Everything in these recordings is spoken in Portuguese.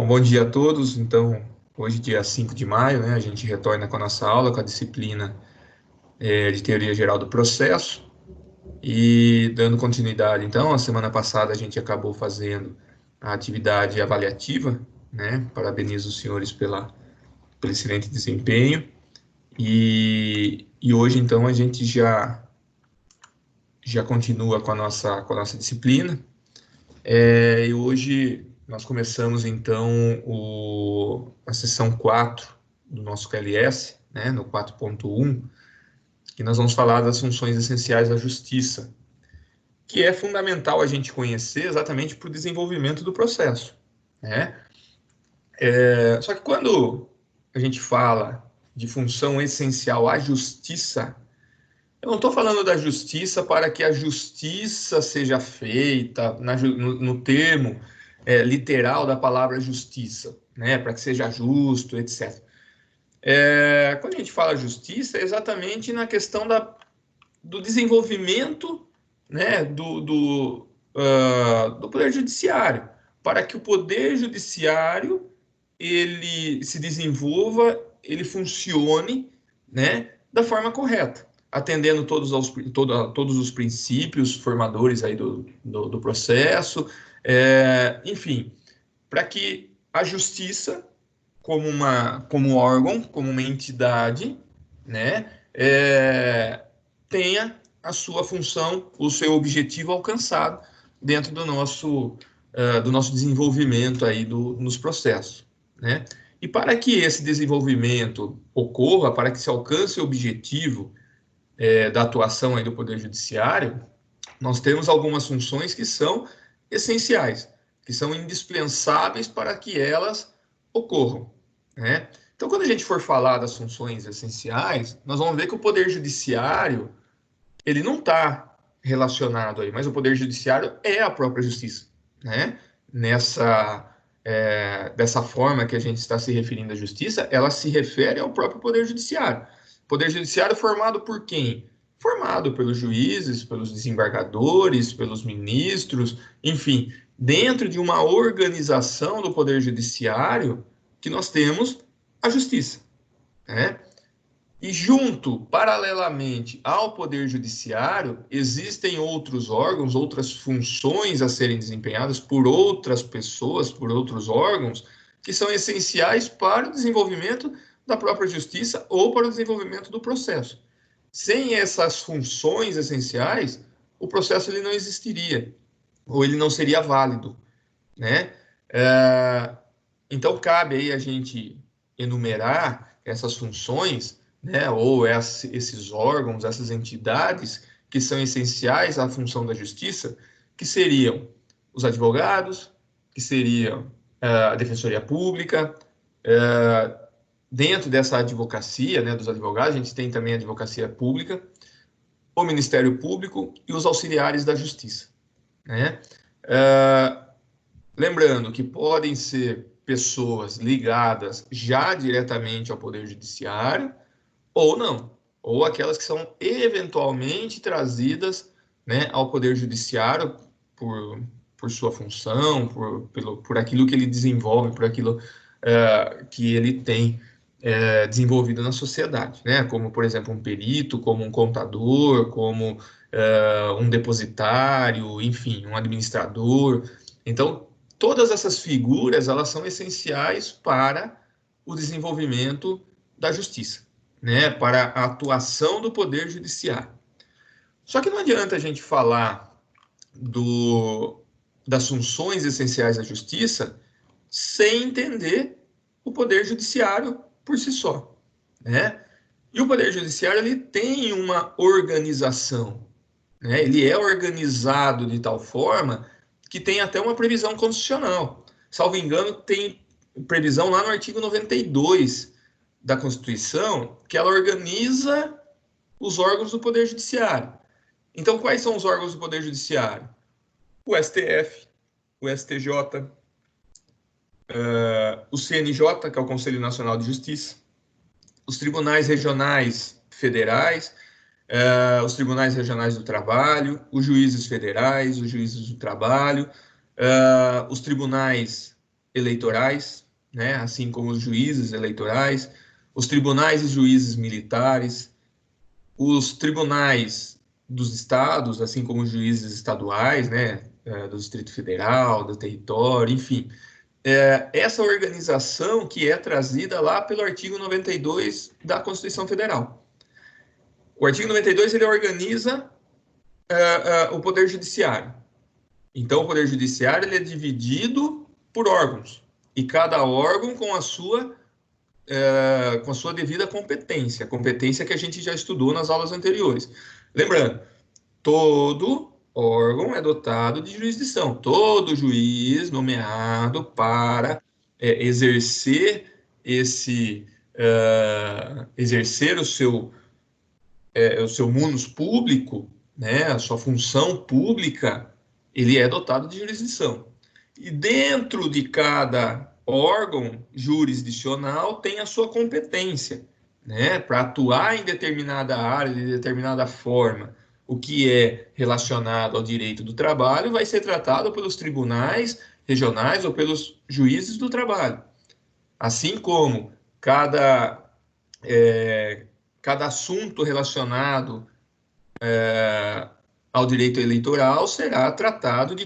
Bom dia a todos. Então, hoje, dia 5 de maio, né, a gente retorna com a nossa aula, com a disciplina de Teoria Geral do Processo. E dando continuidade, então, a semana passada a gente acabou fazendo a atividade avaliativa, né? Parabenizo os senhores pelo excelente desempenho. E hoje, então, a gente já continua com a nossa disciplina. E hoje nós começamos, então, a sessão 4 do nosso QLS, né, no 4.1, que nós vamos falar das funções essenciais da justiça, que é fundamental a gente conhecer exatamente para o desenvolvimento do processo, né? Só que quando a gente fala de função essencial à justiça, eu não estou falando da justiça para que a justiça seja feita no termo literal da palavra justiça, né? Para que seja justo, etc. Quando a gente fala justiça, é exatamente na questão do desenvolvimento, né, do Poder Judiciário, para que o Poder Judiciário ele se desenvolva, ele funcione, né, da forma correta, atendendo todos os princípios formadores aí do processo, enfim, para que a justiça, como órgão, como uma entidade, né, tenha a sua função, o seu objetivo alcançado dentro do nosso desenvolvimento aí nos processos, né? E para que esse desenvolvimento ocorra, para que se alcance o objetivo da atuação aí do Poder Judiciário, nós temos algumas funções que são essenciais, que são indispensáveis para que elas ocorram, né? Então, quando a gente for falar das funções essenciais, nós vamos ver que o Poder Judiciário ele não está relacionado aí, mas o Poder Judiciário é a própria justiça, né? Dessa forma que a gente está se referindo à justiça, ela se refere ao próprio Poder Judiciário. Poder Judiciário formado por quem? Formado pelos juízes, pelos desembargadores, pelos ministros, enfim, dentro de uma organização do Poder Judiciário que nós temos a justiça, né? E junto, paralelamente ao Poder Judiciário, existem outros órgãos, outras funções a serem desempenhadas por outras pessoas, por outros órgãos, que são essenciais para o desenvolvimento da própria justiça ou para o desenvolvimento do processo. Sem essas funções essenciais, o processo ele não existiria, ou ele não seria válido, né? Então, cabe aí a gente enumerar essas funções, né, ou esses órgãos, essas entidades que são essenciais à função da justiça, que seriam os advogados, que seriam a Defensoria Pública. Dentro dessa advocacia, né, dos advogados, a gente tem também a Advocacia Pública, o Ministério Público e os auxiliares da Justiça, né? Lembrando que podem ser pessoas ligadas já diretamente ao Poder Judiciário, ou não, ou aquelas que são eventualmente trazidas, né, ao Poder Judiciário por sua função, por aquilo que ele desenvolve, por aquilo que ele tem desenvolvido na sociedade, né? Como, por exemplo, um perito, como um contador, como um depositário, enfim, um administrador. Então, todas essas figuras, elas são essenciais para o desenvolvimento da justiça, né? Para a atuação do Poder Judiciário. Só que não adianta a gente falar das funções essenciais da justiça sem entender o Poder Judiciário por si só, né? E o Poder Judiciário ele tem uma organização, né? Ele é organizado de tal forma que tem até uma previsão constitucional. Salvo engano, tem previsão lá no artigo 92 da Constituição que ela organiza os órgãos do Poder Judiciário. Então, quais são os órgãos do Poder Judiciário? O STF, o STJ, o CNJ, que é o Conselho Nacional de Justiça, os tribunais regionais federais, os tribunais regionais do trabalho, os juízes federais, os juízes do trabalho, os tribunais eleitorais, né, assim como os juízes eleitorais, os tribunais e juízes militares, os tribunais dos estados, assim como os juízes estaduais, né, do Distrito Federal, do território, enfim. Essa organização que é trazida lá pelo artigo 92 da Constituição Federal. O artigo 92 ele organiza o Poder Judiciário. Então, o Poder Judiciário ele é dividido por órgãos, e cada órgão com a sua devida competência, a competência que a gente já estudou nas aulas anteriores. Lembrando, todo órgão é dotado de jurisdição, todo juiz nomeado para exercer exercer o seu munus público, né, a sua função pública, ele é dotado de jurisdição. E dentro de cada órgão jurisdicional tem a sua competência, né, para atuar em determinada área, de determinada forma. O que é relacionado ao direito do trabalho vai ser tratado pelos tribunais regionais ou pelos juízes do trabalho. Assim como cada assunto relacionado ao direito eleitoral será tratado de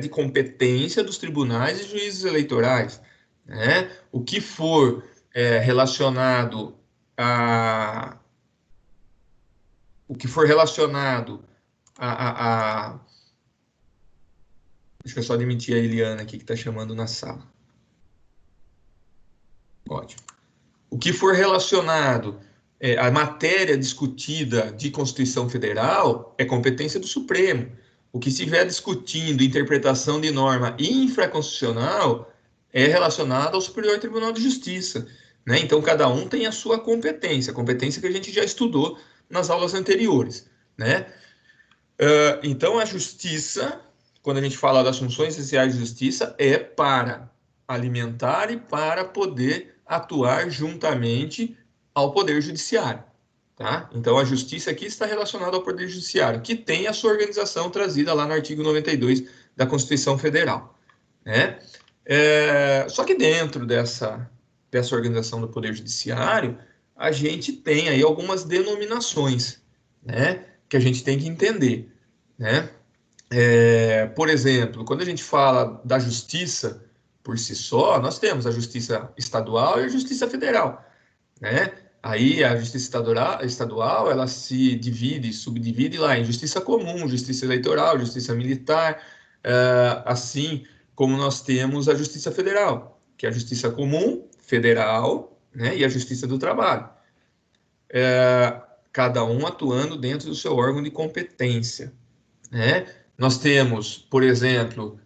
competência dos tribunais e juízes eleitorais, né? O que for relacionado a deixa eu só demitir a Eliana aqui que está chamando na sala. Ótimo. O que for relacionado à matéria discutida de Constituição Federal é competência do Supremo. O que estiver discutindo interpretação de norma infraconstitucional é relacionado ao Superior Tribunal de Justiça, né? Então, cada um tem a sua competência, a competência que a gente já estudou nas aulas anteriores, né? Então, a justiça, quando a gente fala das funções essenciais de justiça, é para alimentar e para poder atuar juntamente ao Poder Judiciário, tá? Então, a justiça aqui está relacionada ao Poder Judiciário, que tem a sua organização trazida lá no artigo 92 da Constituição Federal, né? Só que dentro dessa organização do Poder Judiciário, a gente tem aí algumas denominações, né, que a gente tem que entender, né? Por exemplo, quando a gente fala da justiça por si só, nós temos a justiça estadual e a justiça federal, né? Aí a justiça estadual ela se divide, subdivide lá em justiça comum, justiça eleitoral, justiça militar, assim como nós temos a justiça federal, que é a justiça comum, federal, né? E a justiça do trabalho. Cada um atuando dentro do seu órgão de competência, né? Nós temos, por exemplo,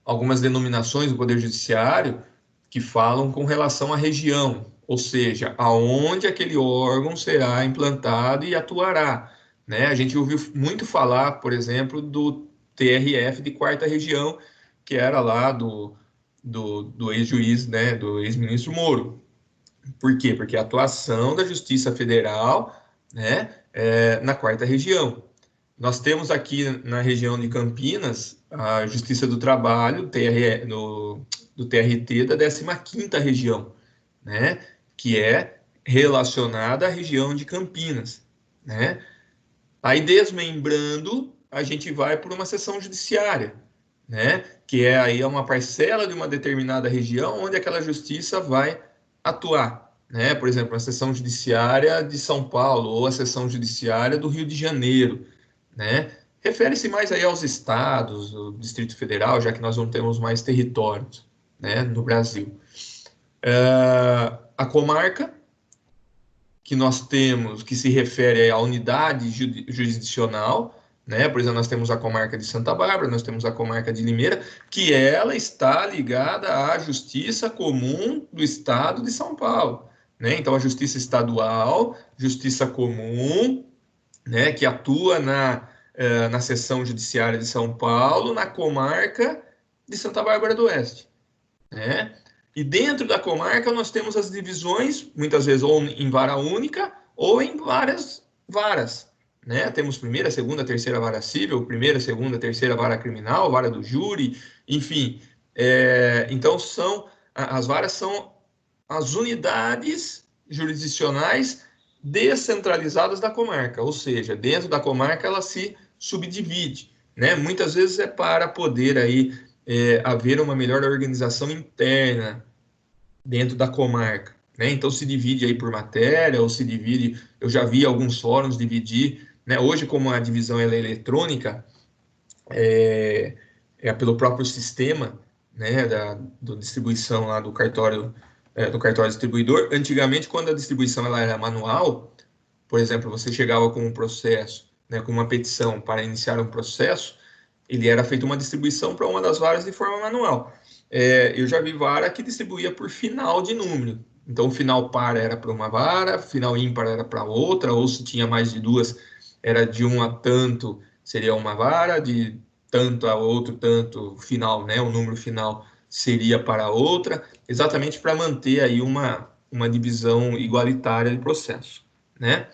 algumas denominações do Poder Judiciário que falam com relação à região, ou seja, aonde aquele órgão será implantado e atuará, né? A gente ouviu muito falar, por exemplo, do TRF de Quarta Região, que era lá do ex-juiz, né, do ex-ministro Moro. Por quê? Porque a atuação da Justiça Federal, né, na Quarta Região. Nós temos aqui na região de Campinas a Justiça do Trabalho, do TRT da 15ª região, né, que é relacionada à região de Campinas, né? Aí, desmembrando, a gente vai por uma seção judiciária, né, que é aí uma parcela de uma determinada região onde aquela justiça vai atuar, né? Por exemplo, a seção judiciária de São Paulo ou a seção judiciária do Rio de Janeiro, né? Refere-se mais aí aos estados, o Distrito Federal, já que nós não temos mais territórios, né, no Brasil. A comarca, que nós temos, que se refere à unidade jurisdicional, né? Por exemplo, nós temos a comarca de Santa Bárbara, nós temos a comarca de Limeira, que ela está ligada à Justiça Comum do Estado de São Paulo, né? Então, a Justiça Estadual, Justiça Comum, né, que atua na seção judiciária de São Paulo, na comarca de Santa Bárbara do Oeste, né? E dentro da comarca nós temos as divisões, muitas vezes ou em vara única ou em várias varas, né? Temos primeira, segunda, terceira vara civil, primeira, segunda, terceira vara criminal, vara do júri, enfim, Então, as varas são as unidades jurisdicionais descentralizadas da comarca, ou seja, dentro da comarca ela se subdivide, né? Muitas vezes é para poder aí haver uma melhor organização interna dentro da comarca, né? Então se divide aí por matéria, ou se divide, eu já vi alguns fóruns dividir, né? Hoje, como a divisão ela é eletrônica, pelo próprio sistema, né, da distribuição lá do cartório distribuidor. Antigamente, quando a distribuição ela era manual, por exemplo, você chegava com um processo, né, com uma petição para iniciar um processo, ele era feito uma distribuição para uma das varas de forma manual. Eu já vi vara que distribuía por final de número. Então, o final par era para uma vara, final ímpar era para outra, ou se tinha mais de duas, era de um a tanto, seria uma vara, de tanto a outro tanto, final, né, o número final seria para outra, exatamente para manter aí uma divisão igualitária de processo, né?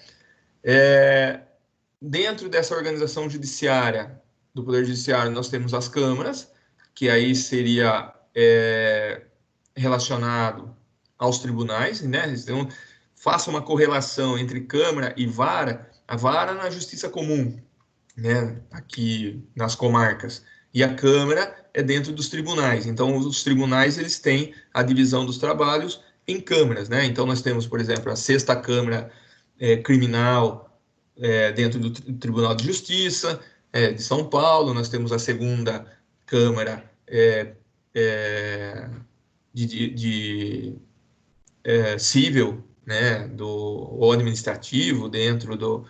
Dentro dessa organização judiciária, do Poder Judiciário, nós temos as câmaras, que aí seria relacionado aos tribunais, né? Então, faça uma correlação entre Câmara e Vara, a Vara na Justiça Comum, né? Aqui nas comarcas, e a Câmara é dentro dos tribunais. Então, os tribunais, eles têm a divisão dos trabalhos em câmaras, né? Então, nós temos, por exemplo, a Sexta Câmara Criminal, dentro do Tribunal de Justiça de São Paulo, nós temos a Segunda Câmara civil, né, ou administrativo, dentro do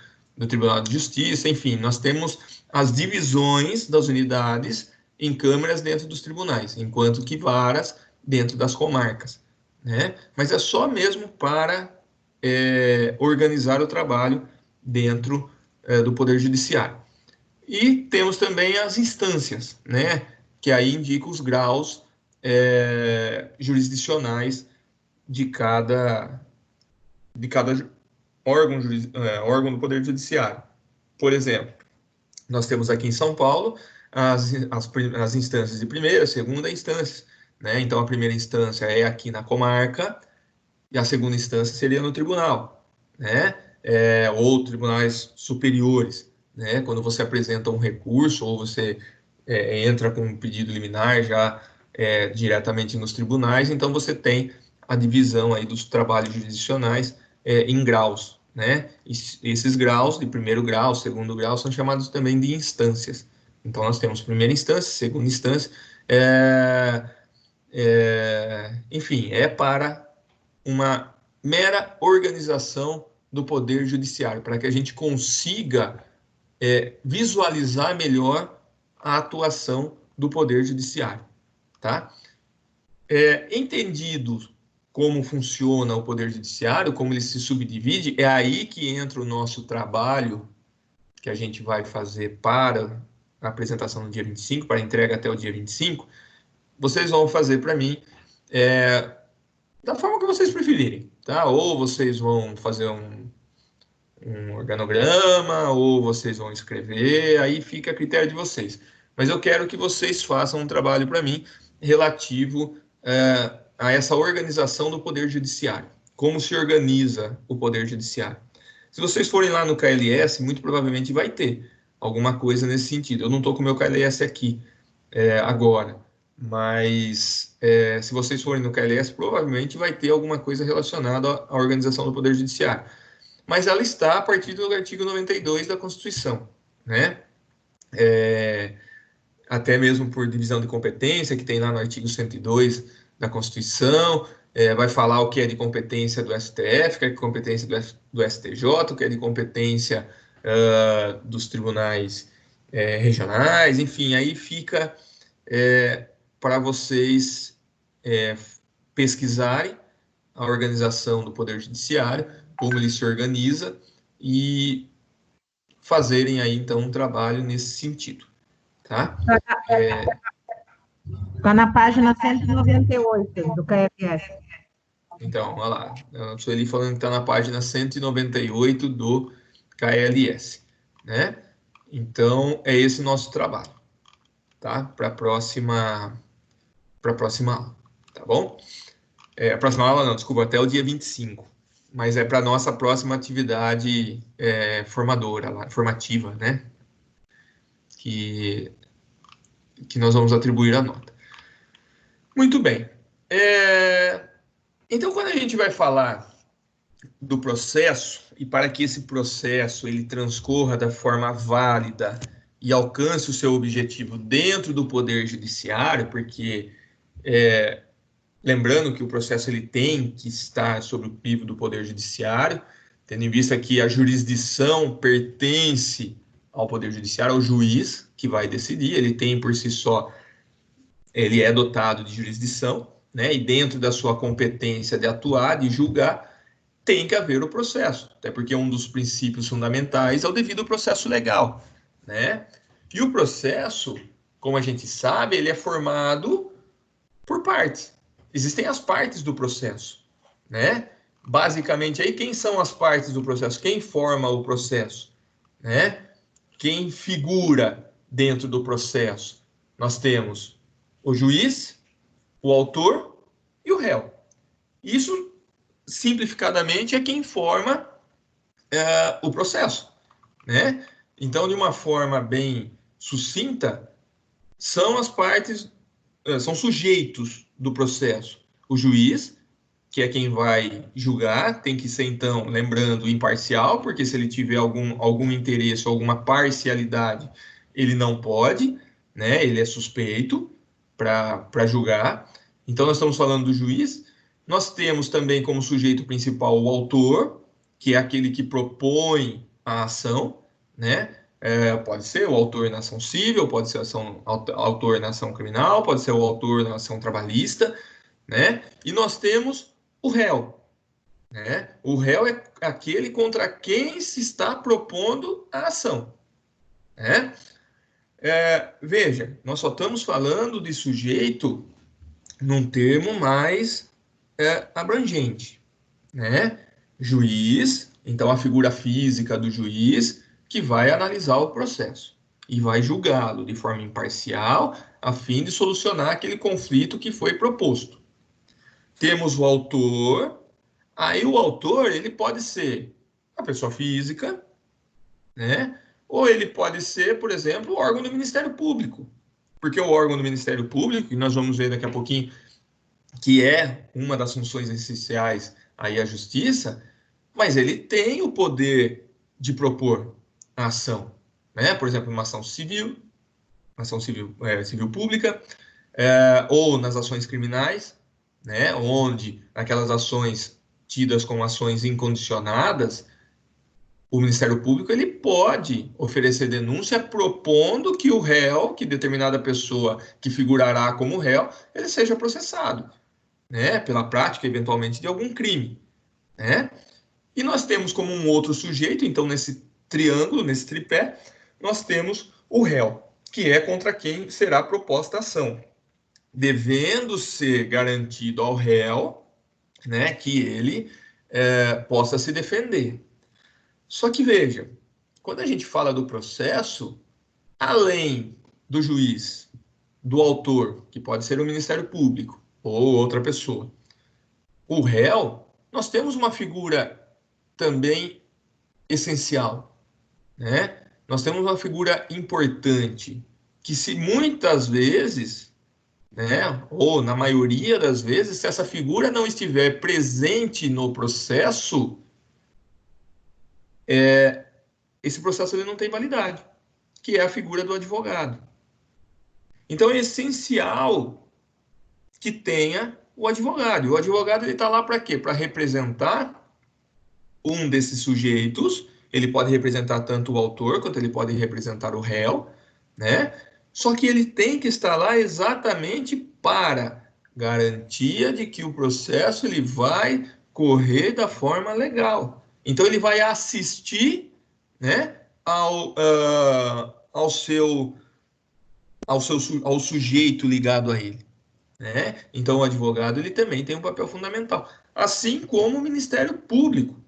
Tribunal de Justiça, enfim, nós temos as divisões das unidades em câmaras dentro dos tribunais, enquanto que varas dentro das comarcas, né? Mas é só mesmo para organizar o trabalho dentro do Poder Judiciário. E temos também as instâncias, né? Que aí indica os graus jurisdicionais de cada órgão do Poder Judiciário. Por exemplo, nós temos aqui em São Paulo as instâncias de primeira, segunda instância, né? Então, a primeira instância é aqui na comarca e a segunda instância seria no tribunal, né? Ou tribunais superiores, né? Quando você apresenta um recurso ou você entra com um pedido liminar já diretamente nos tribunais, então você tem a divisão aí dos trabalhos jurisdicionais em graus, né? Esses graus, de primeiro grau, segundo grau, são chamados também de instâncias. Então, nós temos primeira instância, segunda instância, enfim, para uma mera organização do Poder Judiciário, para que a gente consiga visualizar melhor a atuação do Poder Judiciário, tá? Entendido como funciona o Poder Judiciário, como ele se subdivide, é aí que entra o nosso trabalho que a gente vai fazer para a apresentação no dia 25, para a entrega até o dia 25, vocês vão fazer para mim da forma que vocês preferirem, tá? Ou vocês vão fazer um organograma, ou vocês vão escrever, aí fica a critério de vocês. Mas eu quero que vocês façam um trabalho para mim relativo a essa organização do Poder Judiciário. Como se organiza o Poder Judiciário. Se vocês forem lá no KLS, muito provavelmente vai ter alguma coisa nesse sentido. Eu não estou com o meu KLS aqui agora, mas se vocês forem no KLS, provavelmente vai ter alguma coisa relacionada à organização do Poder Judiciário. Mas ela está a partir do artigo 92 da Constituição, né? Até mesmo por divisão de competência, que tem lá no artigo 102 da Constituição, vai falar o que é de competência do STF, o que é de competência do STJ, o que é de competência dos tribunais regionais, enfim, aí fica para vocês pesquisarem a organização do Poder Judiciário, como ele se organiza, e fazerem aí, então, um trabalho nesse sentido, tá? Está na página 198 do KLS. Então, olha lá, a Sueli falando que está na página 198 do KLS, né? Então, é esse nosso trabalho, tá? Para a próxima para a próxima aula, tá bom? A próxima aula não, desculpa, até o dia 25. Mas é para a nossa próxima atividade formativa, né? Que nós vamos atribuir a nota. Muito bem. Então, quando a gente vai falar do processo, e para que esse processo ele transcorra da forma válida e alcance o seu objetivo dentro do Poder Judiciário, porque lembrando que o processo ele tem que estar sob o crivo do Poder Judiciário, tendo em vista que a jurisdição pertence ao Poder Judiciário, ao juiz que vai decidir, ele tem por si só, ele é dotado de jurisdição, né? E dentro da sua competência de atuar, de julgar, tem que haver o processo, até porque um dos princípios fundamentais é o devido processo legal, né? E o processo, como a gente sabe, ele é formado por partes. Existem as partes do processo, né? Basicamente, aí, quem são as partes do processo? Quem forma o processo, né? Quem figura dentro do processo? Nós temos o juiz, o autor e o réu. Isso, simplificadamente, é quem forma o processo, né? Então, de uma forma bem sucinta, são as partes, são sujeitos do processo. O juiz, que é quem vai julgar, tem que ser, então, lembrando, imparcial, porque se ele tiver algum interesse, alguma parcialidade, ele não pode, né? Ele é suspeito para julgar. Então, nós estamos falando do juiz. Nós temos também como sujeito principal o autor, que é aquele que propõe a ação, né? Pode ser o autor na ação civil, pode ser o autor na ação criminal, pode ser o autor na ação trabalhista, né? E nós temos o réu, né? O réu é aquele contra quem se está propondo a ação, né? Veja, nós só estamos falando de sujeito num termo mais abrangente, né? Juiz, então a figura física do juiz que vai analisar o processo e vai julgá-lo de forma imparcial a fim de solucionar aquele conflito que foi proposto. Temos o autor, aí o autor ele pode ser a pessoa física, né? Ou ele pode ser, por exemplo, o órgão do Ministério Público, porque o órgão do Ministério Público, e nós vamos ver daqui a pouquinho, que é uma das funções essenciais aí à justiça, mas ele tem o poder de propor a ação, né? Por exemplo, uma ação civil pública, ou nas ações criminais, né? Onde aquelas ações tidas como ações incondicionadas, o Ministério Público ele pode oferecer denúncia propondo que o réu, que determinada pessoa que figurará como réu, ele seja processado, né? Pela prática, eventualmente, de algum crime, né? E nós temos como um outro sujeito, então, nesse triângulo, nesse tripé, nós temos o réu, que é contra quem será proposta a ação, devendo ser garantido ao réu, né, que ele possa se defender. Só que, veja, quando a gente fala do processo, além do juiz, do autor, que pode ser o Ministério Público ou outra pessoa, o réu, nós temos uma figura também essencial, né? Nós temos uma figura importante que, se muitas vezes, né, ou na maioria das vezes, se essa figura não estiver presente no processo, esse processo ele não tem validade, que é a figura do advogado. Então é essencial que tenha o advogado. E o advogado ele está lá para quê? Para representar um desses sujeitos. Ele pode representar tanto o autor quanto ele pode representar o réu, né? Só que ele tem que estar lá exatamente para garantia de que o processo ele vai correr da forma legal. Então ele vai assistir, né, ao sujeito ligado a ele, né? Então o advogado ele também tem um papel fundamental, assim como o Ministério Público.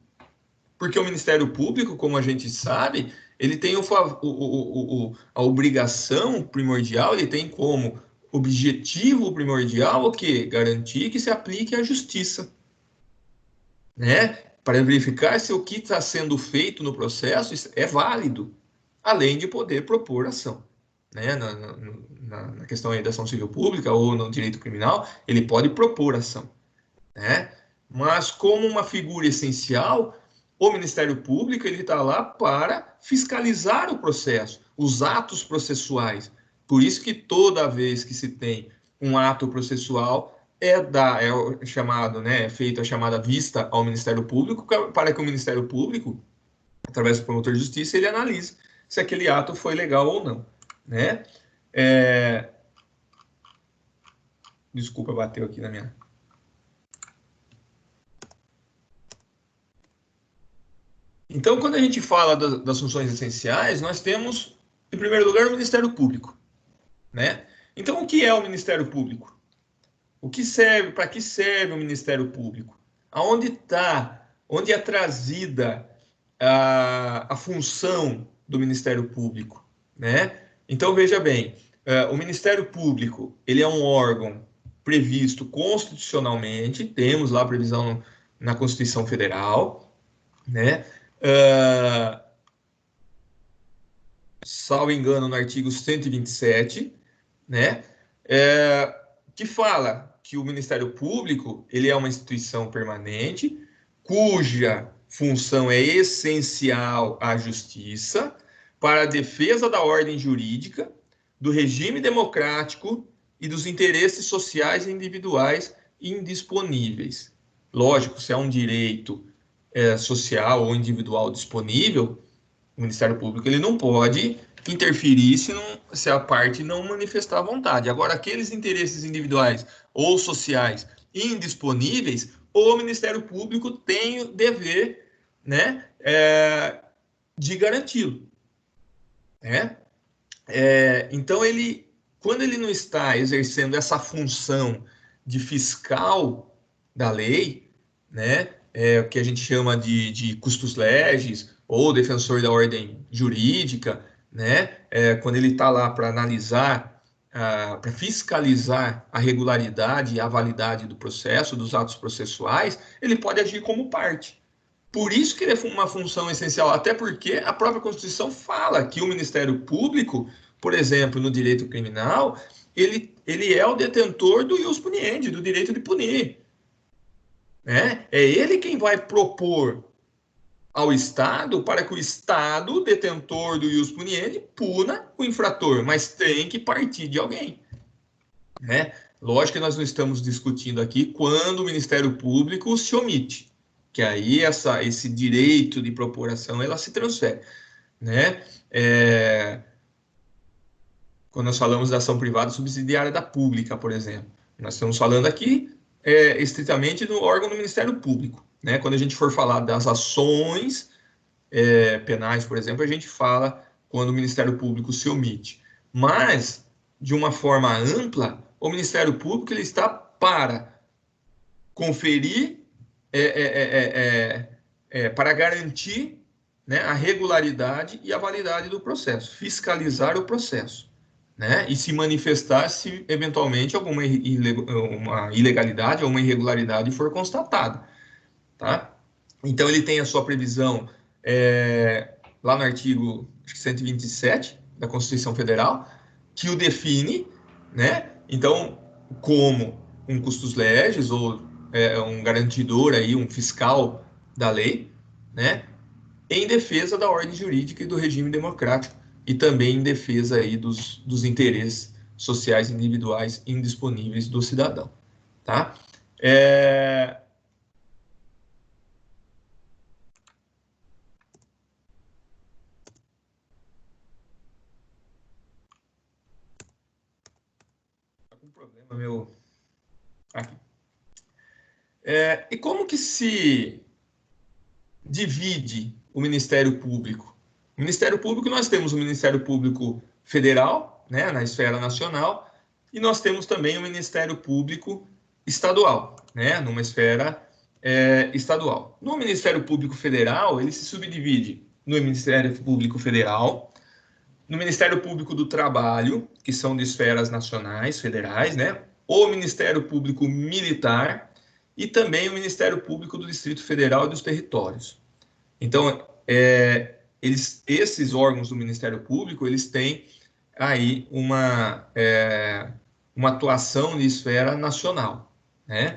Porque o Ministério Público, como a gente sabe, ele tem a obrigação primordial, ele tem como objetivo primordial o quê? Garantir que se aplique a justiça, né? Para verificar se o que está sendo feito no processo é válido, além de poder propor ação. Né? Na questão aí da ação civil pública ou no direito criminal, ele pode propor ação. Né? Mas como uma figura essencial, o Ministério Público ele está lá para fiscalizar o processo, os atos processuais. Por isso que toda vez que se tem um ato processual, é chamado, né, é feita a chamada vista ao Ministério Público, para que o Ministério Público, através do promotor de justiça, ele analise se aquele ato foi legal ou não. Né? Desculpa, bateu aqui na minha... Então, quando a gente fala das funções essenciais, nós temos, em primeiro lugar, o Ministério Público. Né? Então, o que é o Ministério Público? O que serve, para que serve o Ministério Público? Aonde está, onde é trazida a função do Ministério Público? Né? Então, veja bem, o Ministério Público, ele é um órgão previsto constitucionalmente, temos lá a previsão na Constituição Federal, né? Salvo engano, no artigo 127, né? Que fala que o Ministério Público ele é uma instituição permanente, cuja função é essencial à justiça, para a defesa da ordem jurídica, do regime democrático e dos interesses sociais e individuais indisponíveis. Lógico, se é um direito social ou individual disponível, o Ministério Público ele não pode interferir se a parte não manifestar vontade. Agora, aqueles interesses individuais ou sociais indisponíveis, o Ministério Público tem o dever, né, de garanti-lo. Né? Então, quando ele não está exercendo essa função de fiscal da lei, né, o que a gente chama de custos legis, ou defensor da ordem jurídica, né, quando ele está lá para analisar, para fiscalizar a regularidade e a validade do processo, dos atos processuais, ele pode agir como parte. Por isso que ele é uma função essencial, até porque a própria Constituição fala que o Ministério Público, por exemplo, no direito criminal, ele é o detentor do ius puniendi, do direito de punir. Né? É ele quem vai propor ao Estado para que o Estado, detentor do ius puniendi, puna o infrator, mas tem que partir de alguém. Né? Lógico que nós não estamos discutindo aqui quando o Ministério Público se omite, que aí esse direito de propor ação ela se transfere. Né? Quando nós falamos da ação privada subsidiária da pública, por exemplo, nós estamos falando aqui estritamente do órgão do Ministério Público. Né? Quando a gente for falar das ações penais, por exemplo, a gente fala quando o Ministério Público se omite. Mas, de uma forma ampla, o Ministério Público ele está para conferir, para garantir, né, a regularidade e a validade do processo, fiscalizar o processo. Né, e se manifestar se eventualmente alguma uma ilegalidade ou uma irregularidade for constatada. Tá? Então, ele tem a sua previsão lá no artigo 127 da Constituição Federal, que o define, né? Então, como um custos legis ou um garantidor, aí, um fiscal da lei, né? Em defesa da ordem jurídica e do regime democrático, e também em defesa aí dos interesses sociais individuais indisponíveis do cidadão. Tá? Tá com problema, meu... Aqui. E como que se divide o Ministério Público? O Ministério Público, nós temos o Ministério Público Federal, né, na esfera nacional, e nós temos também o Ministério Público Estadual, né, numa esfera estadual. No Ministério Público Federal, ele se subdivide no Ministério Público Federal, no Ministério Público do Trabalho, que são de esferas nacionais, federais, né? O Ministério Público Militar e também o Ministério Público do Distrito Federal e dos Territórios. Então, esses órgãos do Ministério Público, eles têm aí uma atuação de esfera nacional, né?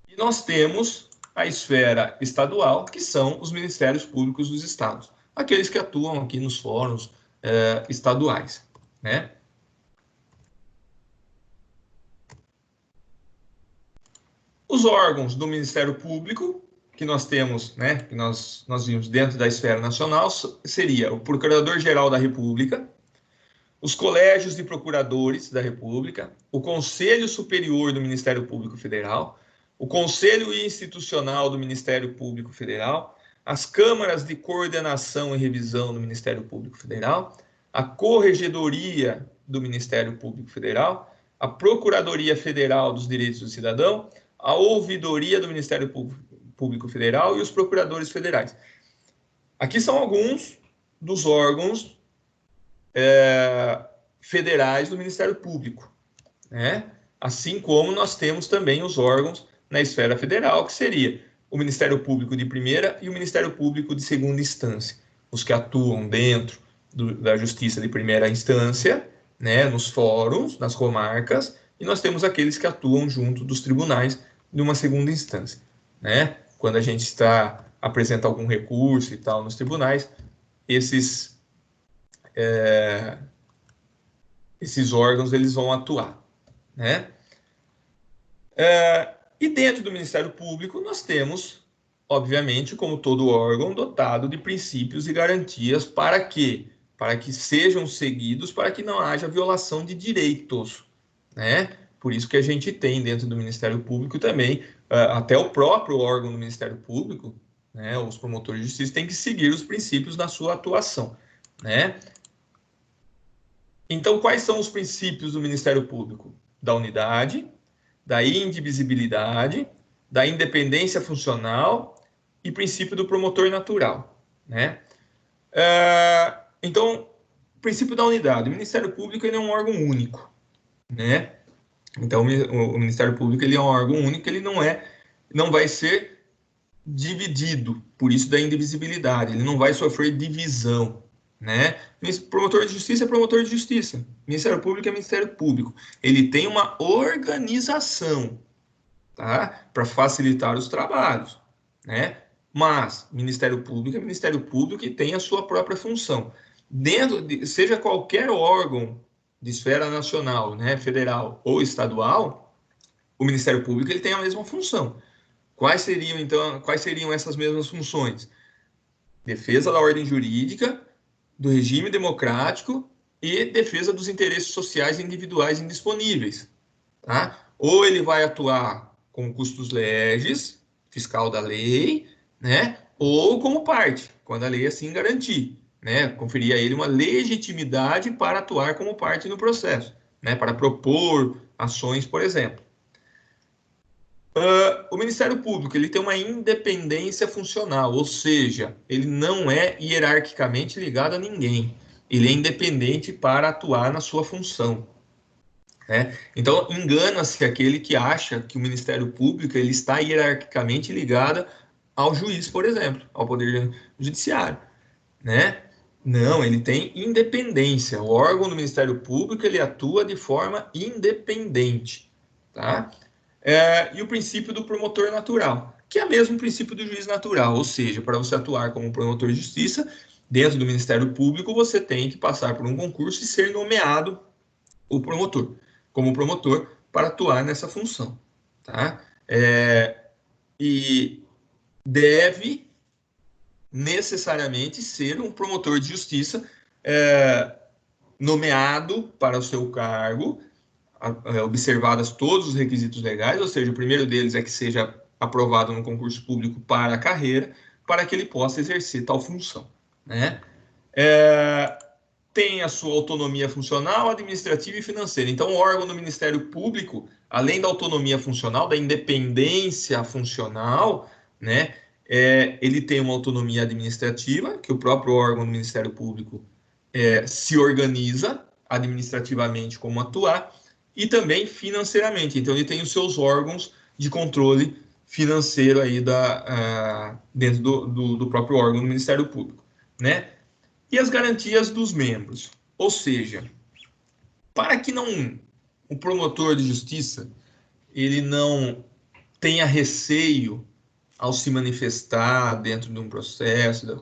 E nós temos a esfera estadual, que são os Ministérios Públicos dos Estados, aqueles que atuam aqui nos fóruns estaduais, né? Os órgãos do Ministério Público, que nós temos, né, que nós vimos dentro da esfera nacional, seria o Procurador-Geral da República, os colégios de procuradores da República, o Conselho Superior do Ministério Público Federal, o Conselho Institucional do Ministério Público Federal, as câmaras de coordenação e revisão do Ministério Público Federal, a Corregedoria do Ministério Público Federal, a Procuradoria Federal dos Direitos do Cidadão, a Ouvidoria do Ministério Público Federal e os procuradores federais. Aqui são alguns dos órgãos federais do Ministério Público, né? Assim como nós temos também os órgãos na esfera federal, que seria o Ministério Público de primeira e o Ministério Público de segunda instância, os que atuam dentro da Justiça de primeira instância, né, nos fóruns, nas comarcas, e nós temos aqueles que atuam junto dos tribunais de uma segunda instância, né? Quando a gente apresenta algum recurso e tal nos tribunais, esses órgãos eles vão atuar, né? E dentro do Ministério Público nós temos, obviamente, como todo órgão, dotado de princípios e garantias para que sejam seguidos, para que não haja violação de direitos, né? Por isso que a gente tem dentro do Ministério Público também, até o próprio órgão do Ministério Público, né, os promotores de justiça têm que seguir os princípios na sua atuação, né? Então, quais são os princípios do Ministério Público? Da unidade, da indivisibilidade, da independência funcional e princípio do promotor natural, né? Então, princípio da unidade. O Ministério Público ele é um órgão único, né? Então, o Ministério Público ele é um órgão único, ele não vai ser dividido, por isso da indivisibilidade, ele não vai sofrer divisão, né? Promotor de justiça é promotor de justiça, Ministério Público é Ministério Público. Ele tem uma organização, tá? Para facilitar os trabalhos, né? Mas Ministério Público é Ministério Público e tem a sua própria função. Seja qualquer órgão de esfera nacional, né, federal ou estadual, o Ministério Público ele tem a mesma função. Quais seriam essas mesmas funções? Defesa da ordem jurídica, do regime democrático e defesa dos interesses sociais individuais indisponíveis, tá? Ou ele vai atuar com custos legis, fiscal da lei, né? Ou como parte, quando a lei assim garantir, né? Conferir a ele uma legitimidade para atuar como parte no processo, né? Para propor ações, por exemplo. O Ministério Público ele tem uma independência funcional, ou seja, ele não é hierarquicamente ligado a ninguém. Ele é independente para atuar na sua função, né? Então, engana-se aquele que acha que o Ministério Público ele está hierarquicamente ligado ao juiz, por exemplo, ao Poder Judiciário, né? Não, ele tem independência. O órgão do Ministério Público ele atua de forma independente, tá? E o princípio do promotor natural, que é o mesmo princípio do juiz natural, ou seja, para você atuar como promotor de justiça, dentro do Ministério Público, você tem que passar por um concurso e ser nomeado o promotor, como promotor, para atuar nessa função, tá? E deve necessariamente ser um promotor de justiça nomeado para o seu cargo, observadas todos os requisitos legais, ou seja, o primeiro deles é que seja aprovado no concurso público para a carreira, para que ele possa exercer tal função, né? Tem a sua autonomia funcional, administrativa e financeira. Então, o órgão do Ministério Público, além da autonomia funcional, da independência funcional, né, Ele tem uma autonomia administrativa, que o próprio órgão do Ministério Público se organiza administrativamente como atuar, e também financeiramente. Então, ele tem os seus órgãos de controle financeiro aí dentro do próprio órgão do Ministério Público, né? E as garantias dos membros. Ou seja, para que o promotor de justiça ele não tenha receio ao se manifestar dentro de um processo,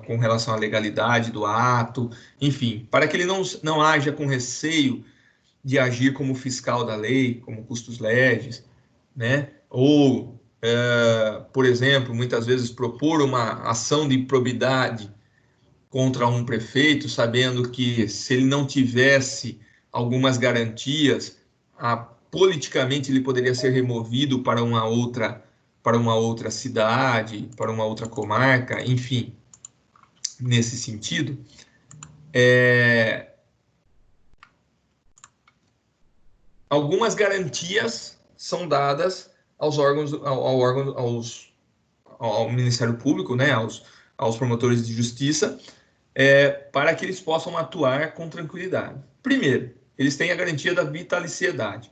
com relação à legalidade do ato, enfim, para que ele não haja com receio de agir como fiscal da lei, como custos legis, né? Ou, por exemplo, muitas vezes propor uma ação de improbidade contra um prefeito, sabendo que se ele não tivesse algumas garantias, politicamente ele poderia ser removido para uma outra cidade, para uma outra comarca, enfim, nesse sentido. Algumas garantias são dadas aos órgãos, ao Ministério Público, né, aos promotores de justiça, para que eles possam atuar com tranquilidade. Primeiro, eles têm a garantia da vitaliciedade.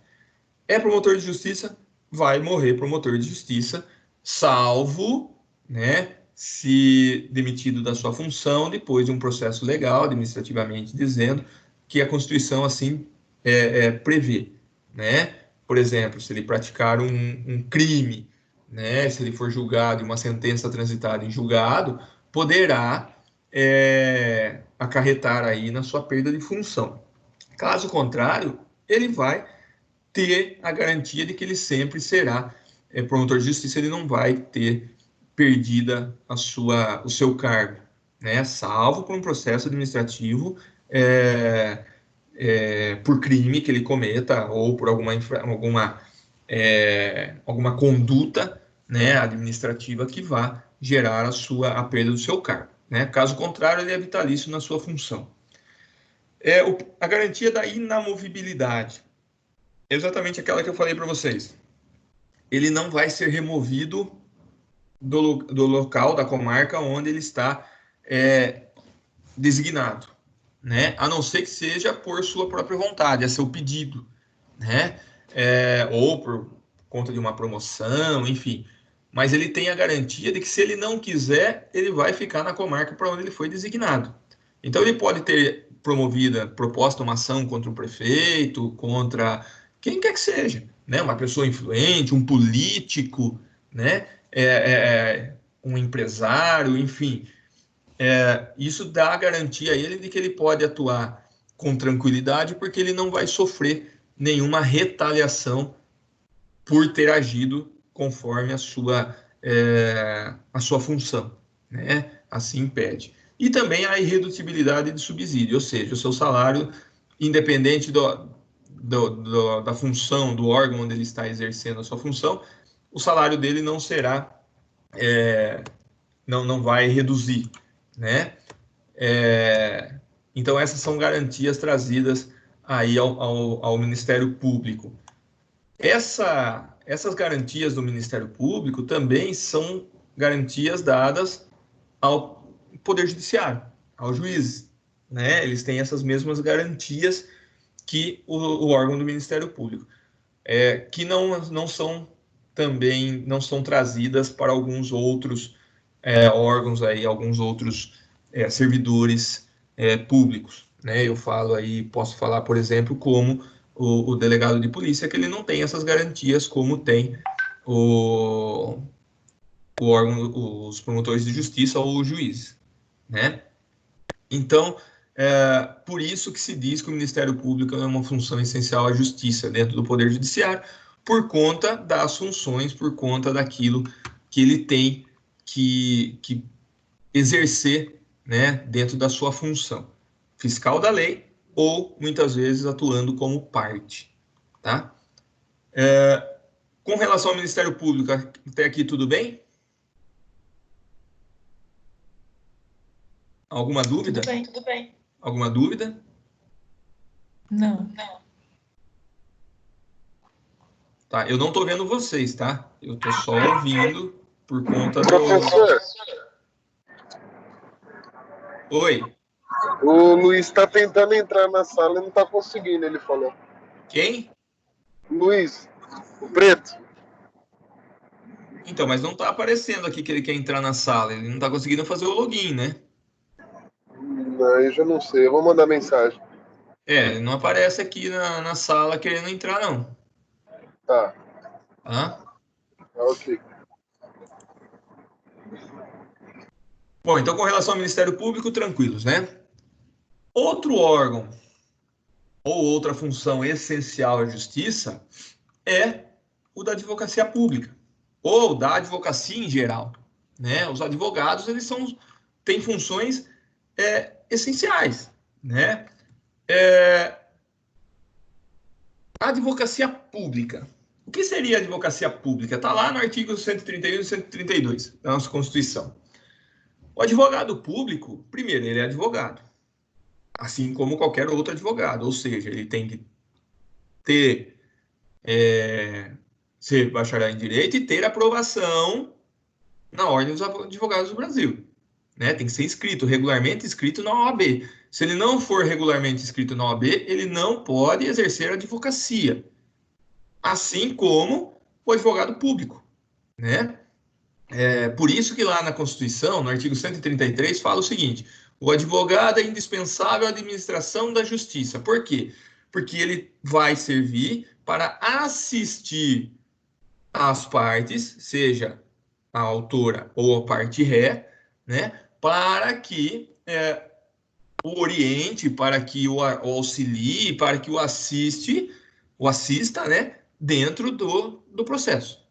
É promotor de justiça, vai morrer promotor de justiça, salvo, né, se demitido da sua função depois de um processo legal, administrativamente dizendo, que a Constituição assim prevê, né? Por exemplo, se ele praticar um crime, né, se ele for julgado e uma sentença transitada em julgado, poderá acarretar aí na sua perda de função. Caso contrário, ele vai ter a garantia de que ele sempre será promotor de justiça, ele não vai ter perdida o seu cargo, né? Salvo por um processo administrativo por crime que ele cometa ou por alguma conduta, né, administrativa que vá gerar a perda do seu cargo, né? Caso contrário, ele é vitalício na sua função. A garantia da inamovibilidade é exatamente aquela que eu falei para vocês. Ele não vai ser removido do local, da comarca onde ele está designado, né? A não ser que seja por sua própria vontade, a seu pedido, né? Ou por conta de uma promoção, enfim. Mas ele tem a garantia de que se ele não quiser, ele vai ficar na comarca para onde ele foi designado. Então ele pode ter proposta uma ação contra um prefeito, contra quem quer que seja, né? Uma pessoa influente, um político, né? Um empresário, enfim. Isso dá a garantia a ele de que ele pode atuar com tranquilidade, porque ele não vai sofrer nenhuma retaliação por ter agido conforme a sua função, né? Assim pede. E também a irredutibilidade de subsídio, ou seja, o seu salário, independente da função, do órgão onde ele está exercendo a sua função, o salário dele não será, não vai reduzir, né? Então, essas são garantias trazidas aí ao Ministério Público. Essas garantias do Ministério Público também são garantias dadas ao Poder Judiciário, aos juízes, né? Eles têm essas mesmas garantias que o órgão do Ministério Público, que não são trazidas para alguns outros órgãos aí, alguns outros servidores públicos, né? Eu posso falar, por exemplo, como o delegado de polícia, que ele não tem essas garantias como tem o órgão, os promotores de justiça ou os juízes, né? Então, por isso que se diz que o Ministério Público é uma função essencial à justiça dentro do Poder Judiciário, por conta das funções, por conta daquilo que ele tem que exercer, né, dentro da sua função fiscal da lei ou, muitas vezes, atuando como parte, tá? Com relação ao Ministério Público, até aqui tudo bem? Alguma dúvida? Tudo bem. Alguma dúvida? Não. Tá, eu não estou vendo vocês, tá? Eu estou só ouvindo por conta do... Professor, Oi, o Luiz está tentando entrar na sala e não está conseguindo, ele falou. quem? Luiz, o preto. Então, mas não está aparecendo aqui que ele quer entrar na sala, ele não está conseguindo fazer o login, né? Não, eu já não sei, eu vou mandar mensagem. Ele não aparece aqui na sala querendo entrar, não. Tá, Tá? ok. Bom, então com relação ao Ministério Público, tranquilos, né? Outro órgão ou outra função essencial à justiça é o da advocacia pública, ou da advocacia em geral, né? Os advogados, eles têm funções essenciais, né? A advocacia pública. O que seria a advocacia pública? Está lá no artigo 131 e 132 da nossa Constituição. O advogado público, primeiro, ele é advogado, assim como qualquer outro advogado, ou seja, ele tem que ser bacharel em Direito e ter aprovação na Ordem dos Advogados do Brasil. Né? Tem que ser inscrito, regularmente inscrito na OAB. Se ele não for regularmente inscrito na OAB, ele não pode exercer a advocacia. Assim como o advogado público. Né? Por isso que lá na Constituição, no artigo 133, fala o seguinte: o advogado é indispensável à administração da justiça. Por quê? Porque ele vai servir para assistir as partes, seja a autora ou a parte ré, né, para que o oriente, para que o auxilie, para que o assista, né, dentro do processo,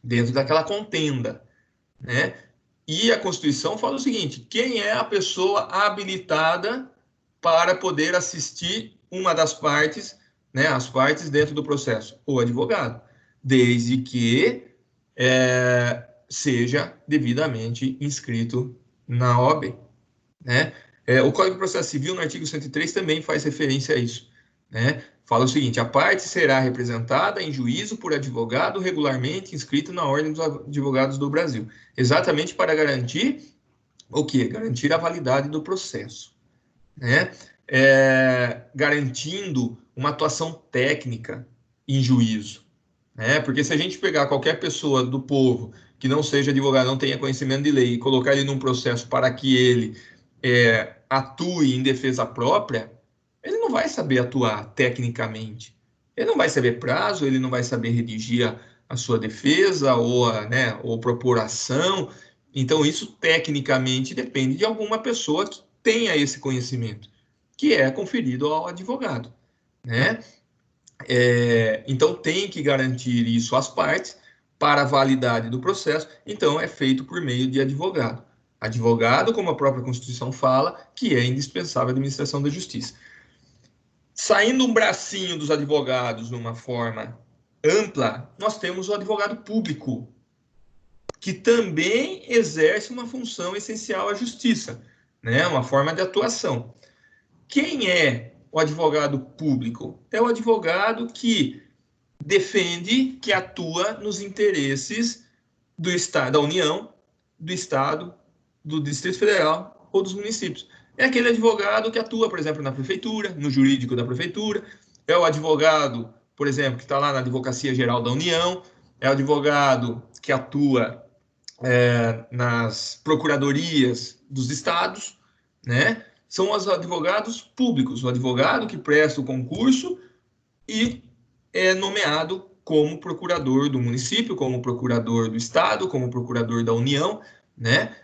dentro daquela contenda, né? E a Constituição fala o seguinte: quem é a pessoa habilitada para poder assistir uma das partes, né, as partes dentro do processo? O advogado, desde que seja devidamente inscrito na OAB, né? O Código de Processo Civil, no artigo 103, também faz referência a isso, né? Fala o seguinte: a parte será representada em juízo por advogado regularmente inscrito na Ordem dos Advogados do Brasil, exatamente para garantir o quê? Garantir a validade do processo, né? Garantindo uma atuação técnica em juízo, né? Porque se a gente pegar qualquer pessoa do povo que não seja advogado, não tenha conhecimento de lei, e colocar ele num processo para que ele atue em defesa própria, ele não vai saber atuar tecnicamente. Ele não vai saber prazo, ele não vai saber redigir a sua defesa ou propor ação. Então, isso tecnicamente depende de alguma pessoa que tenha esse conhecimento, que é conferido ao advogado, né? Então, tem que garantir isso às partes para a validade do processo. Então, é feito por meio de advogado. Advogado, como a própria Constituição fala, que é indispensável à administração da justiça. Saindo um bracinho dos advogados numa forma ampla, nós temos o advogado público, que também exerce uma função essencial à justiça, né? Uma forma de atuação. Quem é o advogado público? É o advogado que defende, que atua nos interesses do Estado, da União, do Estado, do Distrito Federal ou dos municípios. É aquele advogado que atua, por exemplo, na prefeitura, no jurídico da prefeitura. É o advogado, por exemplo, que está lá na Advocacia Geral da União. É o advogado que atua nas procuradorias dos estados, né? São os advogados públicos, o advogado que presta o concurso e é nomeado como procurador do município, como procurador do estado, como procurador da União, né?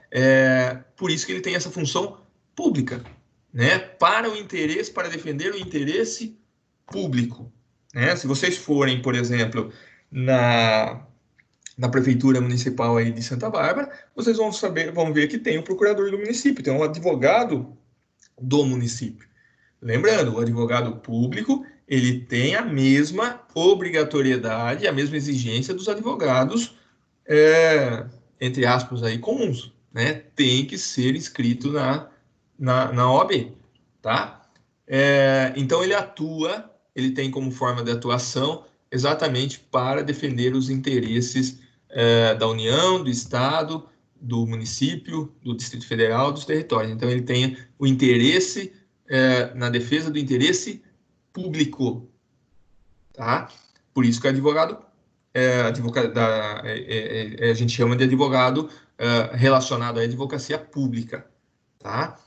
Por isso que ele tem essa função pública, né? Para defender o interesse público, né? Se vocês forem, por exemplo, na prefeitura municipal aí de Santa Bárbara, vocês vão ver que tem o procurador do município, tem um advogado do município. Lembrando, o advogado público, ele tem a mesma obrigatoriedade, a mesma exigência dos advogados, entre aspas, aí, comuns, né? Tem que ser inscrito na OAB, tá? Então, ele tem como forma de atuação exatamente para defender os interesses da União, do Estado, do município, do Distrito Federal, dos territórios. Então, ele tem o interesse na defesa do interesse público, tá? Por isso que o advogado, a gente chama de advogado relacionado à advocacia pública, tá?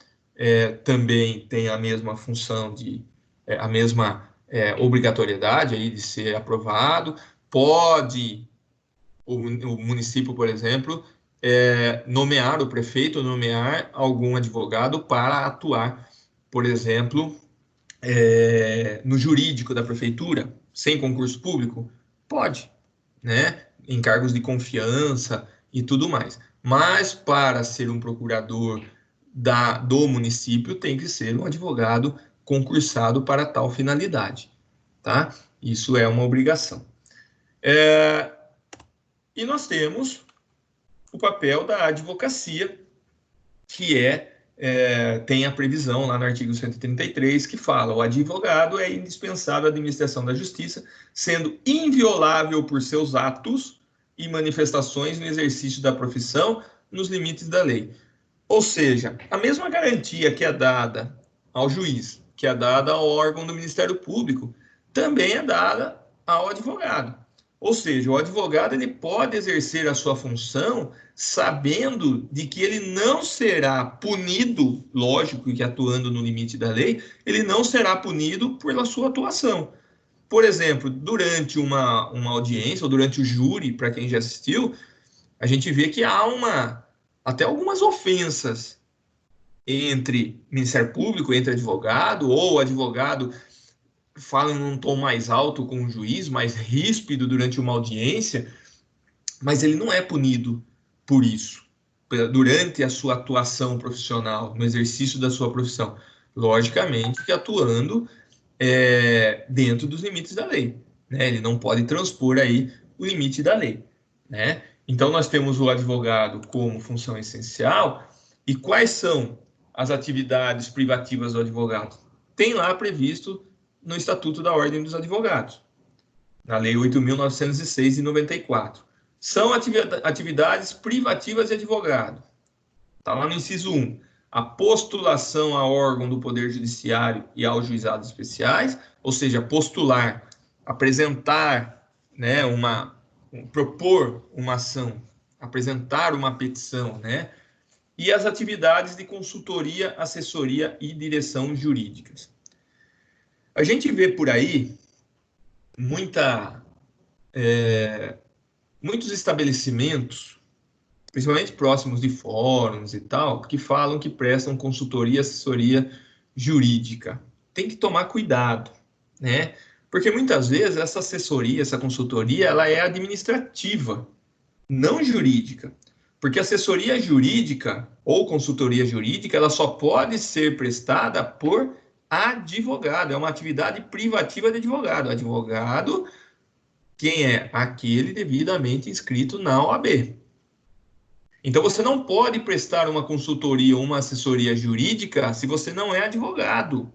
Também tem a mesma função a mesma obrigatoriedade aí de ser aprovado. Pode o município, por exemplo, nomear o prefeito, nomear algum advogado para atuar, por exemplo, no jurídico da prefeitura, sem concurso público? Pode, né? Em cargos de confiança e tudo mais. Mas para ser um procurador do município, tem que ser um advogado concursado para tal finalidade, tá? Isso é uma obrigação. E nós temos o papel da advocacia, que tem a previsão lá no artigo 133, que fala: o advogado é indispensável à administração da justiça, sendo inviolável por seus atos e manifestações no exercício da profissão, nos limites da lei. Ou seja, a mesma garantia que é dada ao juiz, que é dada ao órgão do Ministério Público, também é dada ao advogado. Ou seja, o advogado ele pode exercer a sua função sabendo de que ele não será punido, lógico que atuando no limite da lei, ele não será punido pela sua atuação. Por exemplo, durante uma audiência, ou durante o júri, para quem já assistiu, a gente vê que há até algumas ofensas entre Ministério Público, entre advogado, ou advogado fala em um tom mais alto com o juiz, mais ríspido durante uma audiência, mas ele não é punido por isso, durante a sua atuação profissional, no exercício da sua profissão. Logicamente que atuando dentro dos limites da lei, né? Ele não pode transpor aí o limite da lei, né? Então, nós temos o advogado como função essencial. E quais são as atividades privativas do advogado? Tem lá previsto no Estatuto da Ordem dos Advogados, na Lei 8.906 de 94. São atividades privativas de advogado. Está lá no inciso 1. A postulação a órgão do Poder Judiciário e aos juizados especiais, ou seja, postular, apresentar, né, propor uma ação, apresentar uma petição, né? E as atividades de consultoria, assessoria e direção jurídicas. A gente vê por aí muitos estabelecimentos, principalmente próximos de fóruns e tal, que falam que prestam consultoria, assessoria jurídica. Tem que tomar cuidado, né? Porque muitas vezes essa assessoria, essa consultoria, ela é administrativa, não jurídica. Porque assessoria jurídica ou consultoria jurídica, ela só pode ser prestada por advogado. É uma atividade privativa de advogado. Advogado, quem é? Aquele devidamente inscrito na OAB. Então, você não pode prestar uma consultoria ou uma assessoria jurídica se você não é advogado.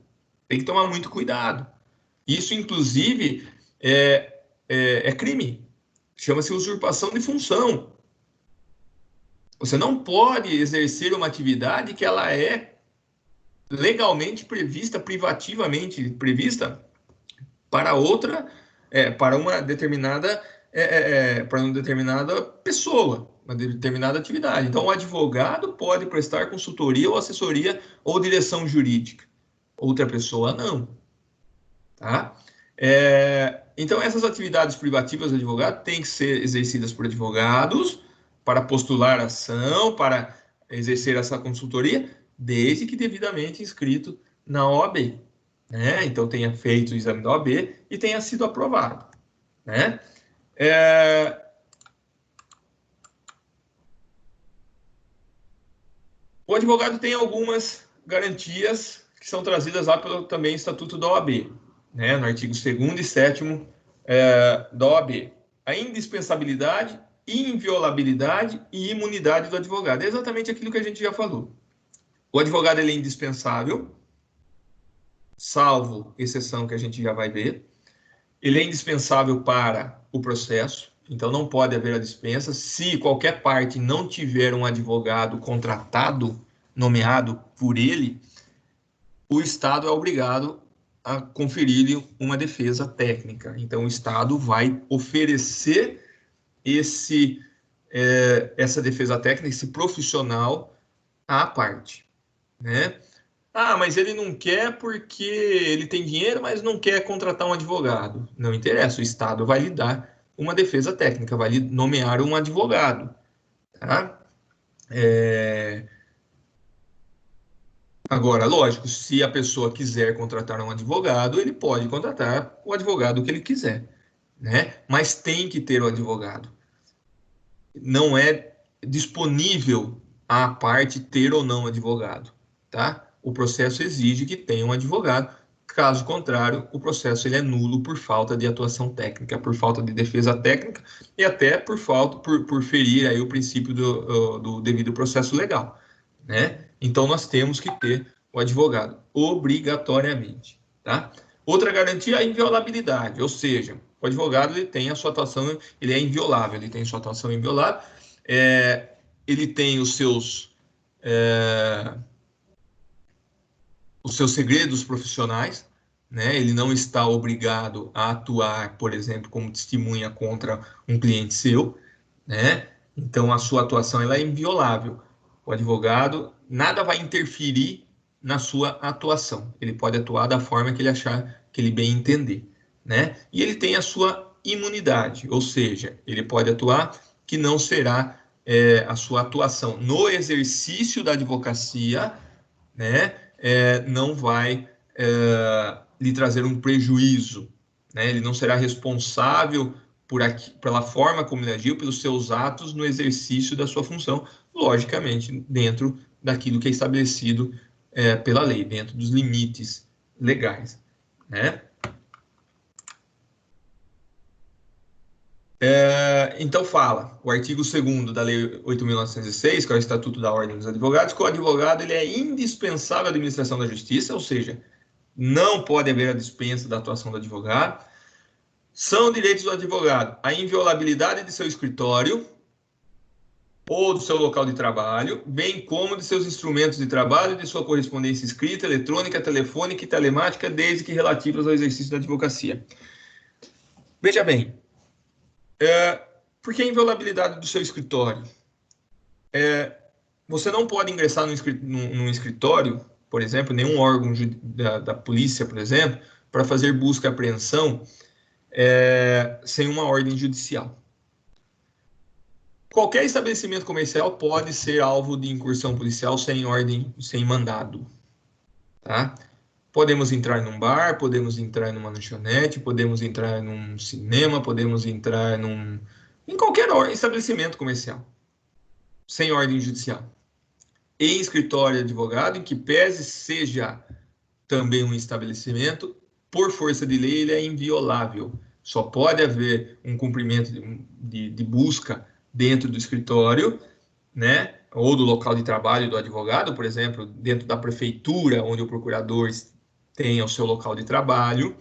Tem que tomar muito cuidado. Isso, inclusive, é crime. Chama-se usurpação de função. Você não pode exercer uma atividade que ela é legalmente prevista, privativamente prevista para para uma determinada pessoa, uma determinada atividade. Então, o advogado pode prestar consultoria ou assessoria ou direção jurídica. Outra pessoa não. Tá? Então, essas atividades privativas do advogado têm que ser exercidas por advogados para postular ação, para exercer essa consultoria, desde que devidamente inscrito na OAB. Né? Então, tenha feito o exame da OAB e tenha sido aprovado. Né? O advogado tem algumas garantias que são trazidas lá pelo também Estatuto da OAB, né? No artigo 2º e 7º da OAB. A indispensabilidade, inviolabilidade e imunidade do advogado. É exatamente aquilo que a gente já falou. O advogado ele é indispensável, salvo exceção que a gente já vai ver. Ele é indispensável para o processo. Então, não pode haver a dispensa. Se qualquer parte não tiver um advogado contratado, nomeado por ele, o Estado é obrigado a conferir-lhe uma defesa técnica. Então, o Estado vai oferecer essa defesa técnica, esse profissional à parte, né? Ah, mas ele não quer porque ele tem dinheiro, mas não quer contratar um advogado. Não interessa, o Estado vai lhe dar uma defesa técnica, vai lhe nomear um advogado, tá? Agora, lógico, se a pessoa quiser contratar um advogado, ele pode contratar o advogado que ele quiser, né? Mas tem que ter o advogado. Não é disponível à parte ter ou não advogado, tá? O processo exige que tenha um advogado. Caso contrário, o processo ele é nulo por falta de atuação técnica, por falta de defesa técnica e até por ferir aí o princípio do devido processo legal, né? Então nós temos que ter o advogado obrigatoriamente, tá? Outra garantia é a inviolabilidade, ou seja, o advogado ele tem a sua atuação, ele é inviolável, ele tem sua atuação inviolável, ele tem os seus segredos profissionais, né? Ele não está obrigado a atuar, por exemplo, como testemunha contra um cliente seu, né? Então a sua atuação ela é inviolável. O advogado nada vai interferir na sua atuação. Ele pode atuar da forma que ele achar, que ele bem entender, né? E ele tem a sua imunidade, ou seja, ele pode atuar que não será a sua atuação no exercício da advocacia, né? Não vai lhe trazer um prejuízo, né? Ele não será responsável pela forma como ele agiu, pelos seus atos no exercício da sua função, logicamente, dentro daquilo que é estabelecido pela lei, dentro dos limites legais, né? Então fala, o artigo 2º da Lei 8.906, que é o Estatuto da Ordem dos Advogados, que o advogado ele é indispensável à administração da justiça, ou seja, não pode haver a dispensa da atuação do advogado. São direitos do advogado a inviolabilidade de seu escritório ou do seu local de trabalho, bem como de seus instrumentos de trabalho e de sua correspondência escrita, eletrônica, telefônica e telemática, desde que relativas ao exercício da advocacia. Veja bem, por que a inviolabilidade do seu escritório? Você não pode ingressar num escritório, por exemplo, nenhum órgão da polícia, por exemplo, para fazer busca e apreensão sem uma ordem judicial. Qualquer estabelecimento comercial pode ser alvo de incursão policial sem ordem, sem mandado, tá? Podemos entrar num bar, podemos entrar numa lanchonete, podemos entrar num cinema, podemos entrar em qualquer estabelecimento comercial, sem ordem judicial. Em escritório de advogado, em que pese seja também um estabelecimento, por força de lei, ele é inviolável. Só pode haver um cumprimento de busca dentro do escritório, né? Ou do local de trabalho do advogado, por exemplo, dentro da prefeitura, onde o procurador tem o seu local de trabalho,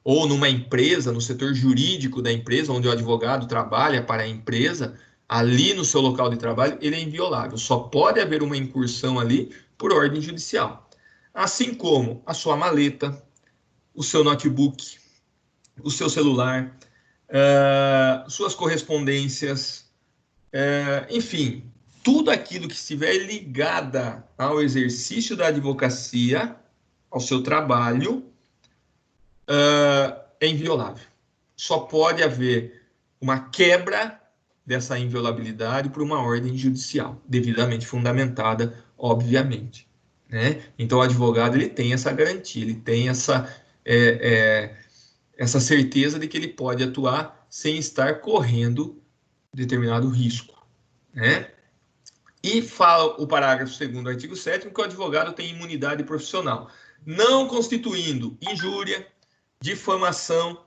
ou numa empresa, no setor jurídico da empresa, onde o advogado trabalha para a empresa, ali no seu local de trabalho, ele é inviolável. Só pode haver uma incursão ali por ordem judicial. Assim como a sua maleta, o seu notebook, o seu celular, suas correspondências, enfim, tudo aquilo que estiver ligada ao exercício da advocacia, ao seu trabalho, é inviolável. Só pode haver uma quebra dessa inviolabilidade por uma ordem judicial, devidamente fundamentada, obviamente, né? Então, o advogado ele tem essa garantia, ele tem essa certeza de que ele pode atuar sem estar correndo determinado risco, né? E fala o parágrafo 2º do artigo 7º que o advogado tem imunidade profissional, não constituindo injúria, difamação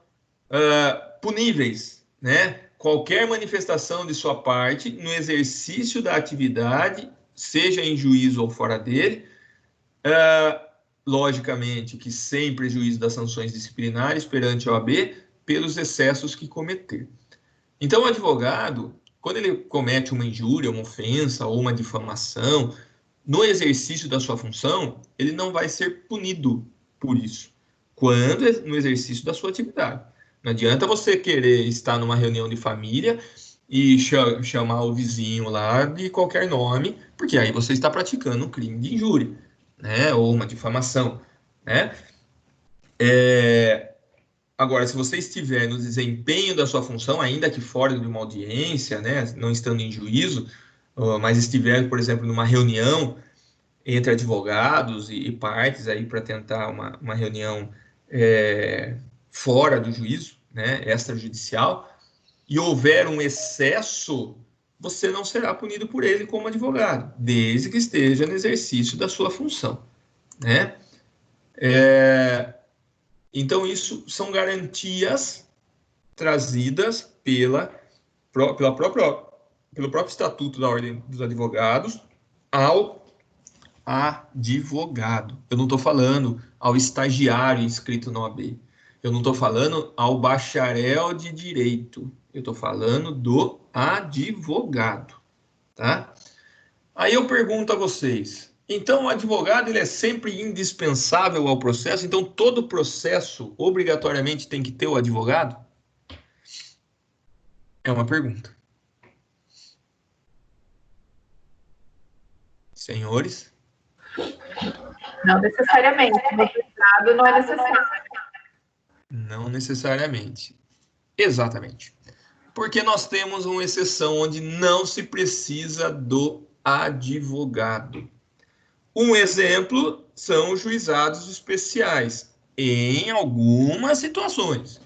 puníveis, né? Qualquer manifestação de sua parte no exercício da atividade, seja em juízo ou fora dele, logicamente que sem prejuízo das sanções disciplinares perante a OAB, pelos excessos que cometer. Então, o advogado, quando ele comete uma injúria, uma ofensa ou uma difamação, no exercício da sua função, ele não vai ser punido por isso, quando no exercício da sua atividade. Não adianta você querer estar numa reunião de família e chamar o vizinho lá de qualquer nome, porque aí você está praticando um crime de injúria, né? Ou uma difamação, né? Agora, se você estiver no desempenho da sua função, ainda que fora de uma audiência, né? Não estando em juízo, mas estiver, por exemplo, numa reunião entre advogados e partes aí para tentar uma reunião fora do juízo, né? Extrajudicial, e houver um excesso, você não será punido por ele como advogado, desde que esteja no exercício da sua função, né? Então, isso são garantias trazidas pelo próprio Estatuto da Ordem dos Advogados ao advogado. Eu não estou falando ao estagiário inscrito na OAB. Eu não estou falando ao bacharel de direito. Eu estou falando do advogado, tá? Aí eu pergunto a vocês, então o advogado ele é sempre indispensável ao processo? Então todo processo obrigatoriamente tem que ter o advogado? É uma pergunta. Senhores? Não necessariamente. No juizado não é necessário. Não necessariamente. Exatamente. Porque nós temos uma exceção onde não se precisa do advogado. Um exemplo são os juizados especiais, em algumas situações.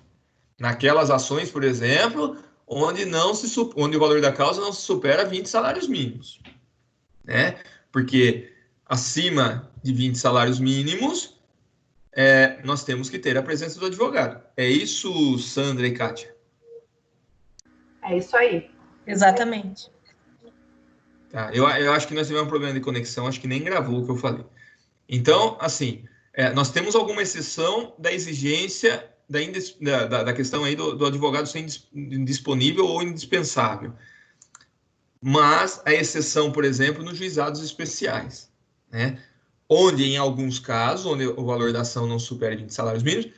Naquelas ações, por exemplo, onde o valor da causa não se supera 20 salários mínimos, né? Porque acima de 20 salários mínimos, nós temos que ter a presença do advogado. É isso, Sandra e Kátia? É isso aí. Exatamente. Tá, eu acho que nós tivemos um problema de conexão, acho que nem gravou o que eu falei. Então, assim, nós temos alguma exceção da exigência da questão aí do advogado ser indisponível ou indispensável. Mas a exceção, por exemplo, nos juizados especiais, né? Onde, em alguns casos, onde o valor da ação não supera 20 salários mínimos,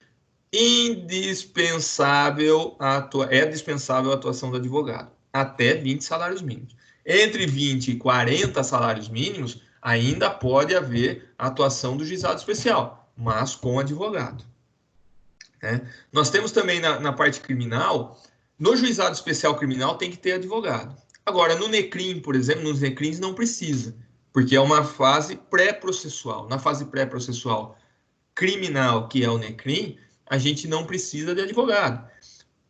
é dispensável a atuação do advogado, até 20 salários mínimos. Entre 20 e 40 salários mínimos, ainda pode haver atuação do juizado especial, mas com advogado, né? Nós temos também na parte criminal, no juizado especial criminal tem que ter advogado. Agora, no NECRIM, por exemplo, nos NECRIMs não precisa, porque é uma fase pré-processual. Na fase pré-processual criminal, que é o NECRIM, a gente não precisa de advogado.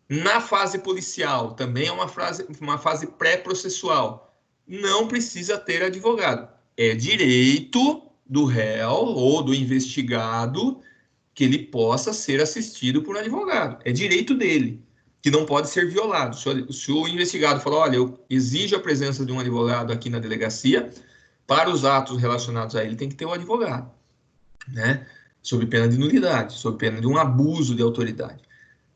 Na fase policial, também é uma fase pré-processual. Não precisa ter advogado. É direito do réu ou do investigado que ele possa ser assistido por um advogado. É direito dele, que não pode ser violado. Se o investigado falar, olha, eu exijo a presença de um advogado aqui na delegacia, para os atos relacionados a ele tem que ter um advogado, né? Sob pena de nulidade, sob pena de um abuso de autoridade.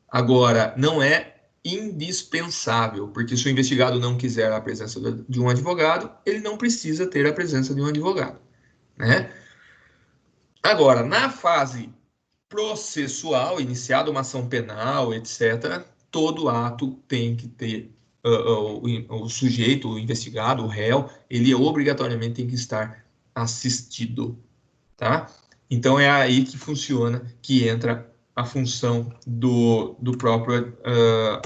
Agora, não é indispensável, porque se o investigado não quiser a presença de um advogado, ele não precisa ter a presença de um advogado, né? Agora, na fase processual, iniciada uma ação penal, etc., todo ato tem que ter o sujeito, o investigado, o réu, ele obrigatoriamente tem que estar assistido, tá? Então é aí que funciona, que entra a função do próprio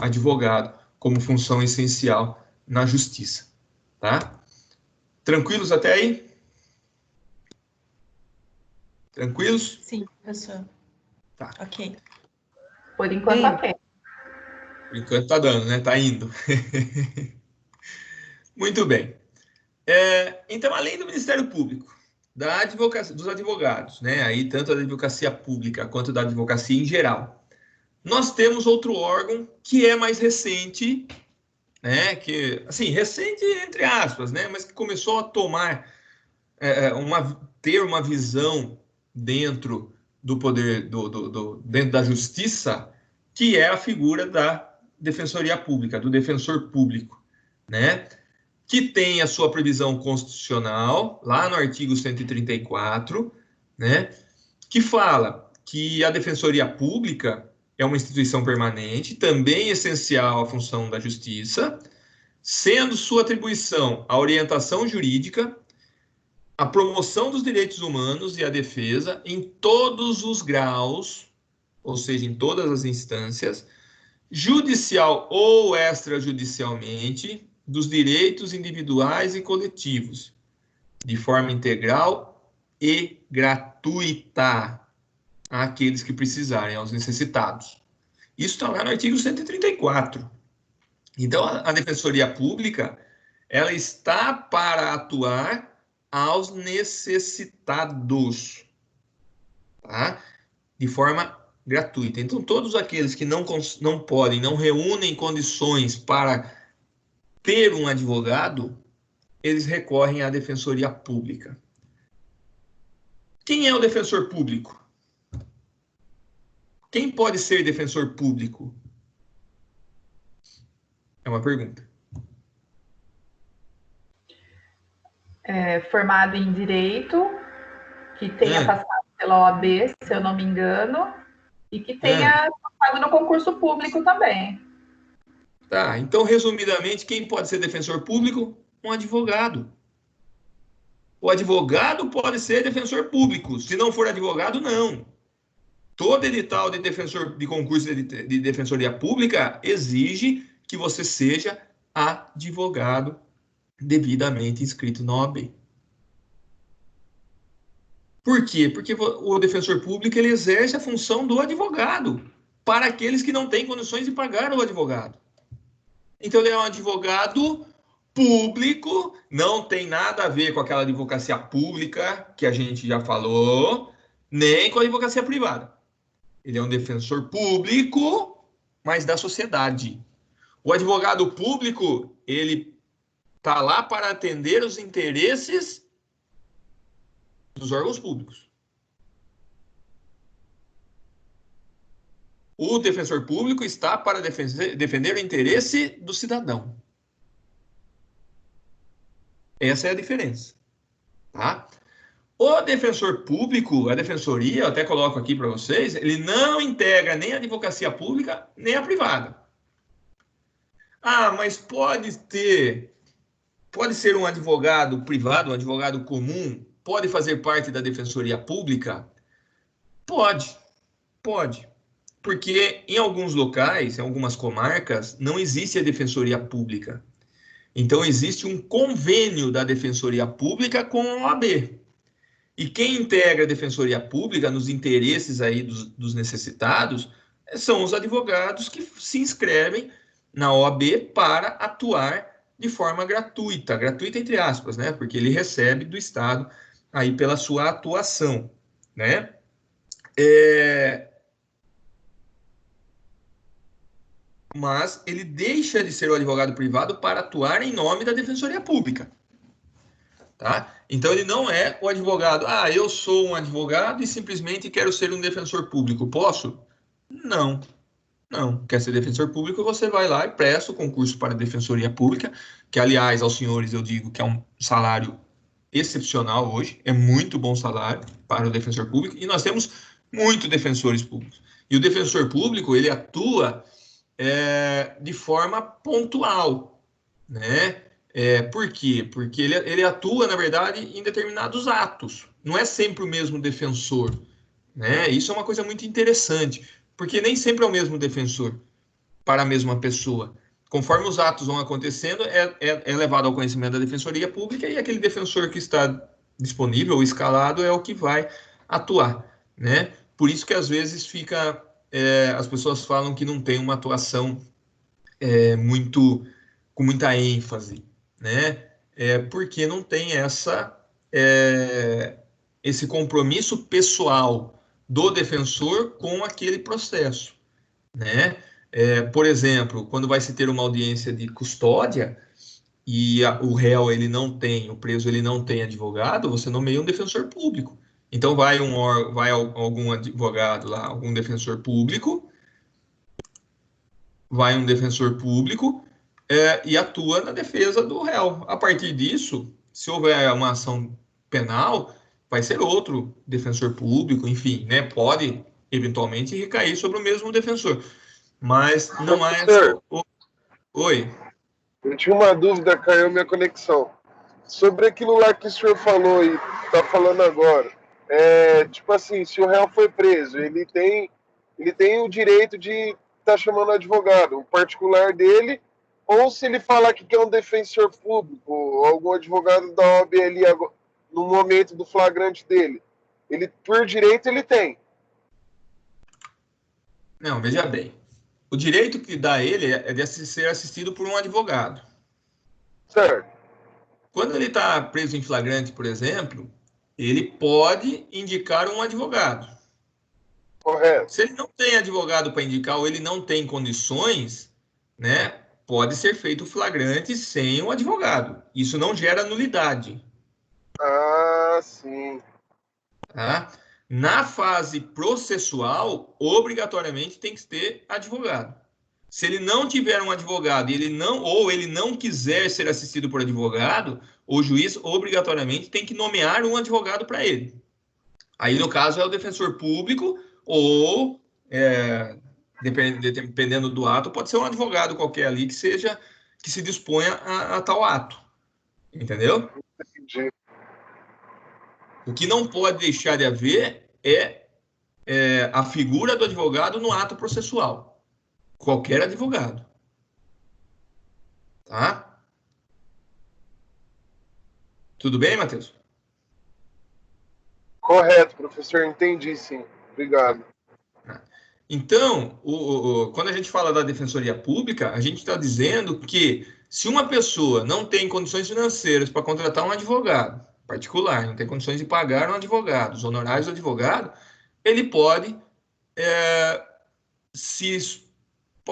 advogado como função essencial na justiça, tá? Tranquilos até aí? Tranquilos? Sim, professor. Tá. Ok. Por enquanto, ok. Por enquanto tá dando, né? Tá indo. Muito bem. Então, além do Ministério Público, dos advogados, né? Aí, tanto da advocacia pública quanto da advocacia em geral, nós temos outro órgão que é mais recente, né? Que, assim, recente entre aspas, né? Mas que começou a tomar, ter uma visão dentro do poder, dentro da justiça, que é a figura defensoria pública, do defensor público, né? Que tem a sua previsão constitucional, lá no artigo 134, né? Que fala que a defensoria pública é uma instituição permanente, também essencial à função da justiça, sendo sua atribuição a orientação jurídica, a promoção dos direitos humanos e a defesa em todos os graus, ou seja, em todas as instâncias, judicial ou extrajudicialmente, dos direitos individuais e coletivos, de forma integral e gratuita àqueles que precisarem, aos necessitados. Isso está lá no artigo 134. Então, a Defensoria Pública, ela está para atuar aos necessitados, tá? De forma gratuita. Então, todos aqueles que não podem, não reúnem condições para ter um advogado, eles recorrem à Defensoria Pública. Quem é o defensor público? Quem pode ser defensor público? É uma pergunta. Formado em Direito, que tenha passado pela OAB, se eu não me engano, e que tenha passado no concurso público também. Tá, então, resumidamente, quem pode ser defensor público? Um advogado. O advogado pode ser defensor público. Se não for advogado, não. Todo edital de concurso de defensoria pública exige que você seja advogado devidamente inscrito na OAB. Por quê? Porque o defensor público ele exerce a função do advogado para aqueles que não têm condições de pagar o advogado. Então, ele é um advogado público, não tem nada a ver com aquela advocacia pública que a gente já falou, nem com a advocacia privada. Ele é um defensor público, mas da sociedade. O advogado público, ele está lá para atender os interesses dos órgãos públicos. O defensor público está para defender o interesse do cidadão. Essa é a diferença. Tá? O defensor público, a defensoria, eu até coloco aqui para vocês, ele não integra nem a advocacia pública, nem a privada. Ah, mas pode ser um advogado privado, um advogado comum, pode fazer parte da defensoria pública? Pode. Porque em alguns locais, em algumas comarcas, não existe a defensoria pública. Então, existe um convênio da defensoria pública com a OAB. E quem integra a defensoria pública nos interesses aí dos necessitados são os advogados que se inscrevem na OAB para atuar de forma gratuita entre aspas, né? Porque ele recebe do Estado aí pela sua atuação, né? Mas ele deixa de ser o advogado privado para atuar em nome da defensoria pública. Tá? Então, ele não é o advogado. Ah, eu sou um advogado e simplesmente quero ser um defensor público. Posso? Não. Quer ser defensor público, você vai lá e presta o concurso para a defensoria pública, que, aliás, aos senhores eu digo que é um salário excepcional hoje, é muito bom salário para o defensor público, e nós temos muitos defensores públicos. E o defensor público, ele atua de forma pontual, né? Por quê? Porque ele atua, na verdade, em determinados atos. Não é sempre o mesmo defensor, né? Isso é uma coisa muito interessante, porque nem sempre é o mesmo defensor para a mesma pessoa. Conforme os atos vão acontecendo, é levado ao conhecimento da defensoria pública e aquele defensor que está disponível ou escalado é o que vai atuar, né? Por isso que, às vezes, as pessoas falam que não tem uma atuação com muita ênfase, né? Porque não tem esse compromisso pessoal do defensor com aquele processo, né? Por exemplo, quando vai se ter uma audiência de custódia e o réu o preso ele não tem advogado, você nomeia um defensor público. Então vai algum advogado lá, algum defensor público, vai um defensor público e atua na defesa do réu. A partir disso, se houver uma ação penal, vai ser outro defensor público, enfim, né? Pode eventualmente recair sobre o mesmo defensor, mas não é Professor, Oi. eu tinha uma dúvida, caiu minha conexão. Sobre aquilo lá que o senhor falou e está falando agora. Tipo assim, se o réu foi preso, ele tem o direito de estar chamando advogado, o particular dele, ou se ele falar que quer um defensor público, ou algum advogado da OAB ali no momento do flagrante dele. Ele, por direito, ele tem. Não, veja bem. O direito que dá a ele é de ser assistido por um advogado. Certo. Quando ele está preso em flagrante, por exemplo, ele pode indicar um advogado. Correto. Se ele não tem advogado para indicar ou ele não tem condições, né, pode ser feito flagrante sem o advogado. Isso não gera nulidade. Ah, sim. Tá? Na fase processual, obrigatoriamente tem que ter advogado. Se ele não tiver um advogado e ele não quiser ser assistido por advogado, o juiz obrigatoriamente tem que nomear um advogado para ele. Aí, no caso, é o defensor público ou, dependendo do ato, pode ser um advogado qualquer ali que se disponha a tal ato. Entendeu? Entendi. O que não pode deixar de haver é a figura do advogado no ato processual. Qualquer advogado. Tá? Tudo bem, Matheus? Correto, professor. Entendi, sim. Obrigado. Então, quando a gente fala da defensoria pública, a gente está dizendo que se uma pessoa não tem condições financeiras para contratar um advogado particular, não tem condições de pagar um advogado, os honorários do advogado, ele pode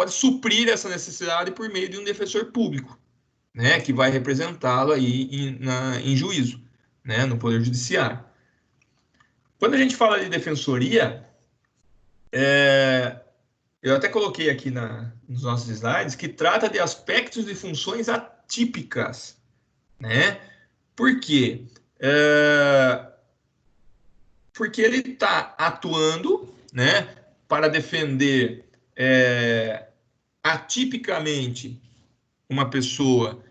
suprir essa necessidade por meio de um defensor público, né, que vai representá-lo aí em juízo, né, no Poder Judiciário. Quando a gente fala de defensoria, eu até coloquei aqui nos nossos slides que trata de aspectos de funções atípicas, né? Por quê? Porque ele está atuando, né, para defender atipicamente uma pessoa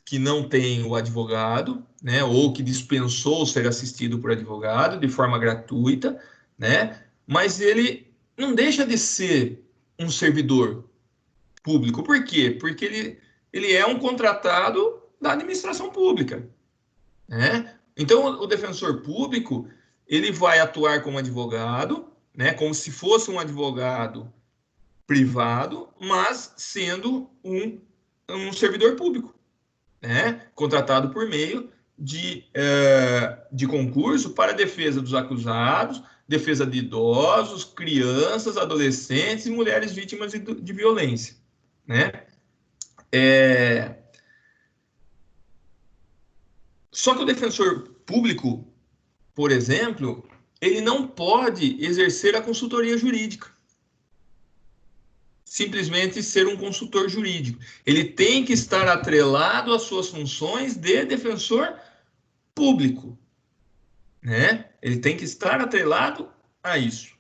que não tem o advogado, né, ou que dispensou ser assistido por advogado de forma gratuita, né? Mas ele não deixa de ser um servidor público. Por quê? Porque ele é um contratado da administração pública, né? Então, o defensor público, ele vai atuar como advogado, né, como se fosse um advogado privado, mas sendo um servidor público, né, contratado por meio de concurso para defesa dos acusados, defesa de idosos, crianças, adolescentes e mulheres vítimas de violência, né? Só que o defensor público, por exemplo, ele não pode exercer a consultoria jurídica. Simplesmente ser um consultor jurídico. Ele tem que estar atrelado às suas funções de defensor público, né? Ele tem que estar atrelado a isso,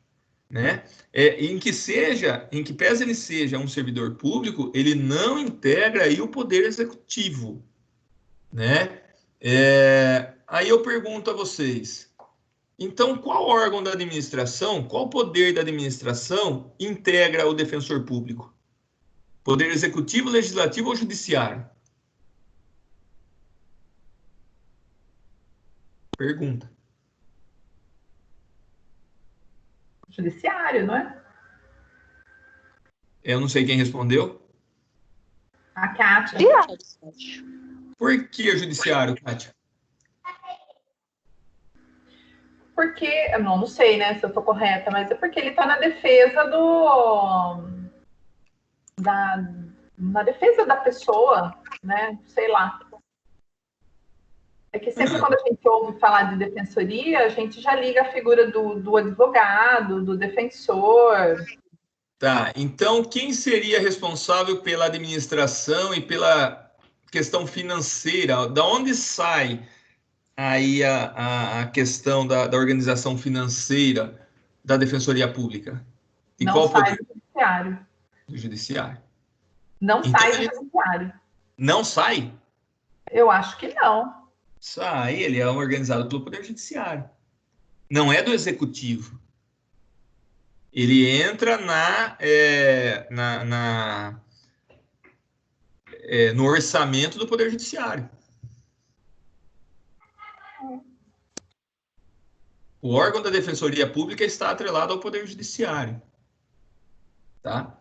né? Em que pese ele seja um servidor público, ele não integra aí o poder executivo, né? Aí eu pergunto a vocês, então qual órgão da administração, qual poder da administração integra o defensor público? Poder executivo, legislativo ou judiciário? Pergunta. Judiciário, não é? Eu não sei quem respondeu. A Kátia. Por que o judiciário, Kátia? Porque, eu não sei, né, se eu tô correta, mas é porque ele tá na defesa na defesa da pessoa, né, sei lá. É que sempre quando a gente ouve falar de defensoria, a gente já liga a figura do advogado, do defensor, Tá, então quem seria responsável pela administração e pela questão financeira? Da onde sai aí a questão da organização financeira da Defensoria Pública? E Não qual o sai poder do judiciário. do Judiciário? Não Então, sai do ele judiciário. não sai? Eu acho que não. Sai, ele é organizado pelo Poder Judiciário. Não é do Executivo. Ele entra no orçamento do Poder Judiciário. O órgão da Defensoria Pública está atrelado ao Poder Judiciário. Tá?